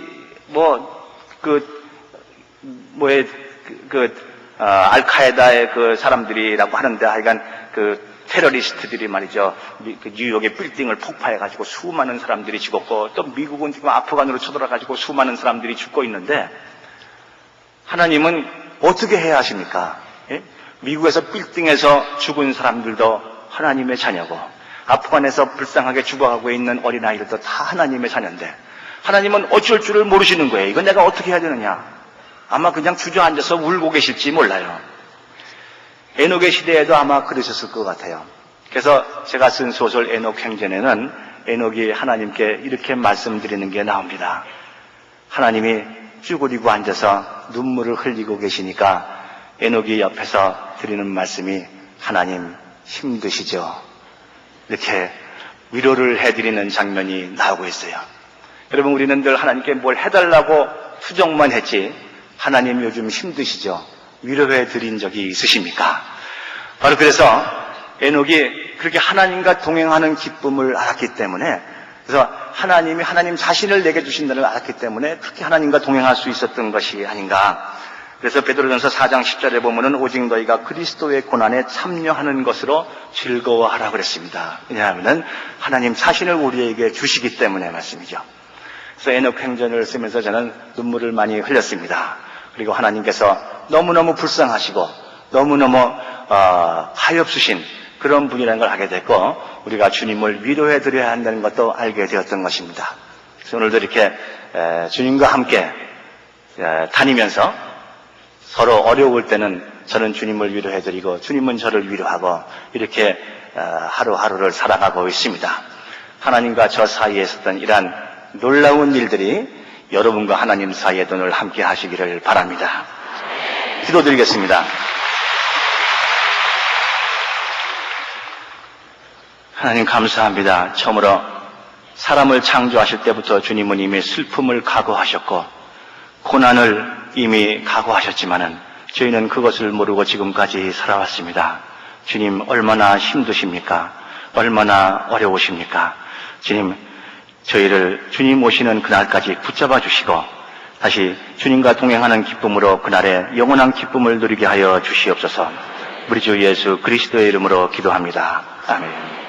알카에다의 그 사람들이라고 하는데 하여간 그 테러리스트들이 말이죠. 뉴욕의 빌딩을 폭파해가지고 수많은 사람들이 죽었고 또 미국은 지금 아프간으로 쳐들어가지고 수많은 사람들이 죽고 있는데 하나님은 어떻게 해야 하십니까? 예? 미국에서 빌딩에서 죽은 사람들도 하나님의 자녀고 아프간에서 불쌍하게 죽어가고 있는 어린아이들도 다 하나님의 자녀인데 하나님은 어쩔 줄을 모르시는 거예요. 이건 내가 어떻게 해야 되느냐? 아마 그냥 주저앉아서 울고 계실지 몰라요. 에녹의 시대에도 아마 그러셨을 것 같아요. 그래서 제가 쓴 소설 에녹 행전에는 에녹이 하나님께 이렇게 말씀드리는 게 나옵니다. 하나님이 쭈그리고 앉아서 눈물을 흘리고 계시니까 에녹이 옆에서 드리는 말씀이 하나님 힘드시죠? 이렇게 위로를 해드리는 장면이 나오고 있어요. 여러분, 우리는 늘 하나님께 뭘 해달라고 투정만 했지 하나님 요즘 힘드시죠? 위로해 드린 적이 있으십니까? 바로 그래서 에녹이 그렇게 하나님과 동행하는 기쁨을 알았기 때문에 그래서 하나님이 하나님 자신을 내게 주신다는 걸 알았기 때문에 그렇게 하나님과 동행할 수 있었던 것이 아닌가. 그래서 베드로전서 4장 10절에 보면은 오직 너희가 그리스도의 고난에 참여하는 것으로 즐거워하라 그랬습니다. 왜냐하면은 하나님 자신을 우리에게 주시기 때문에 말씀이죠. 그래서 에녹 행전을 쓰면서 저는 눈물을 많이 흘렸습니다. 그리고 하나님께서 너무너무 불쌍하시고 너무너무 가엾으신 그런 분이라는 걸 알게 됐고 우리가 주님을 위로해드려야 한다는 것도 알게 되었던 것입니다. 그래서 오늘도 이렇게 주님과 함께 다니면서 서로 어려울 때는 저는 주님을 위로해드리고 주님은 저를 위로하고 이렇게 하루하루를 살아가고 있습니다. 하나님과 저 사이에 있었던 이러한 놀라운 일들이 여러분과 하나님 사이에도 늘 함께 하시기를 바랍니다. 기도드리겠습니다. 하나님 감사합니다. 처음으로 사람을 창조하실 때부터 주님은 이미 슬픔을 각오하셨고 고난을 이미 각오하셨지만은 저희는 그것을 모르고 지금까지 살아왔습니다. 주님 얼마나 힘드십니까? 얼마나 어려우십니까? 주님 저희를 주님 오시는 그날까지 붙잡아 주시고 다시 주님과 동행하는 기쁨으로 그날의 영원한 기쁨을 누리게 하여 주시옵소서. 우리 주 예수 그리스도의 이름으로 기도합니다. 아멘.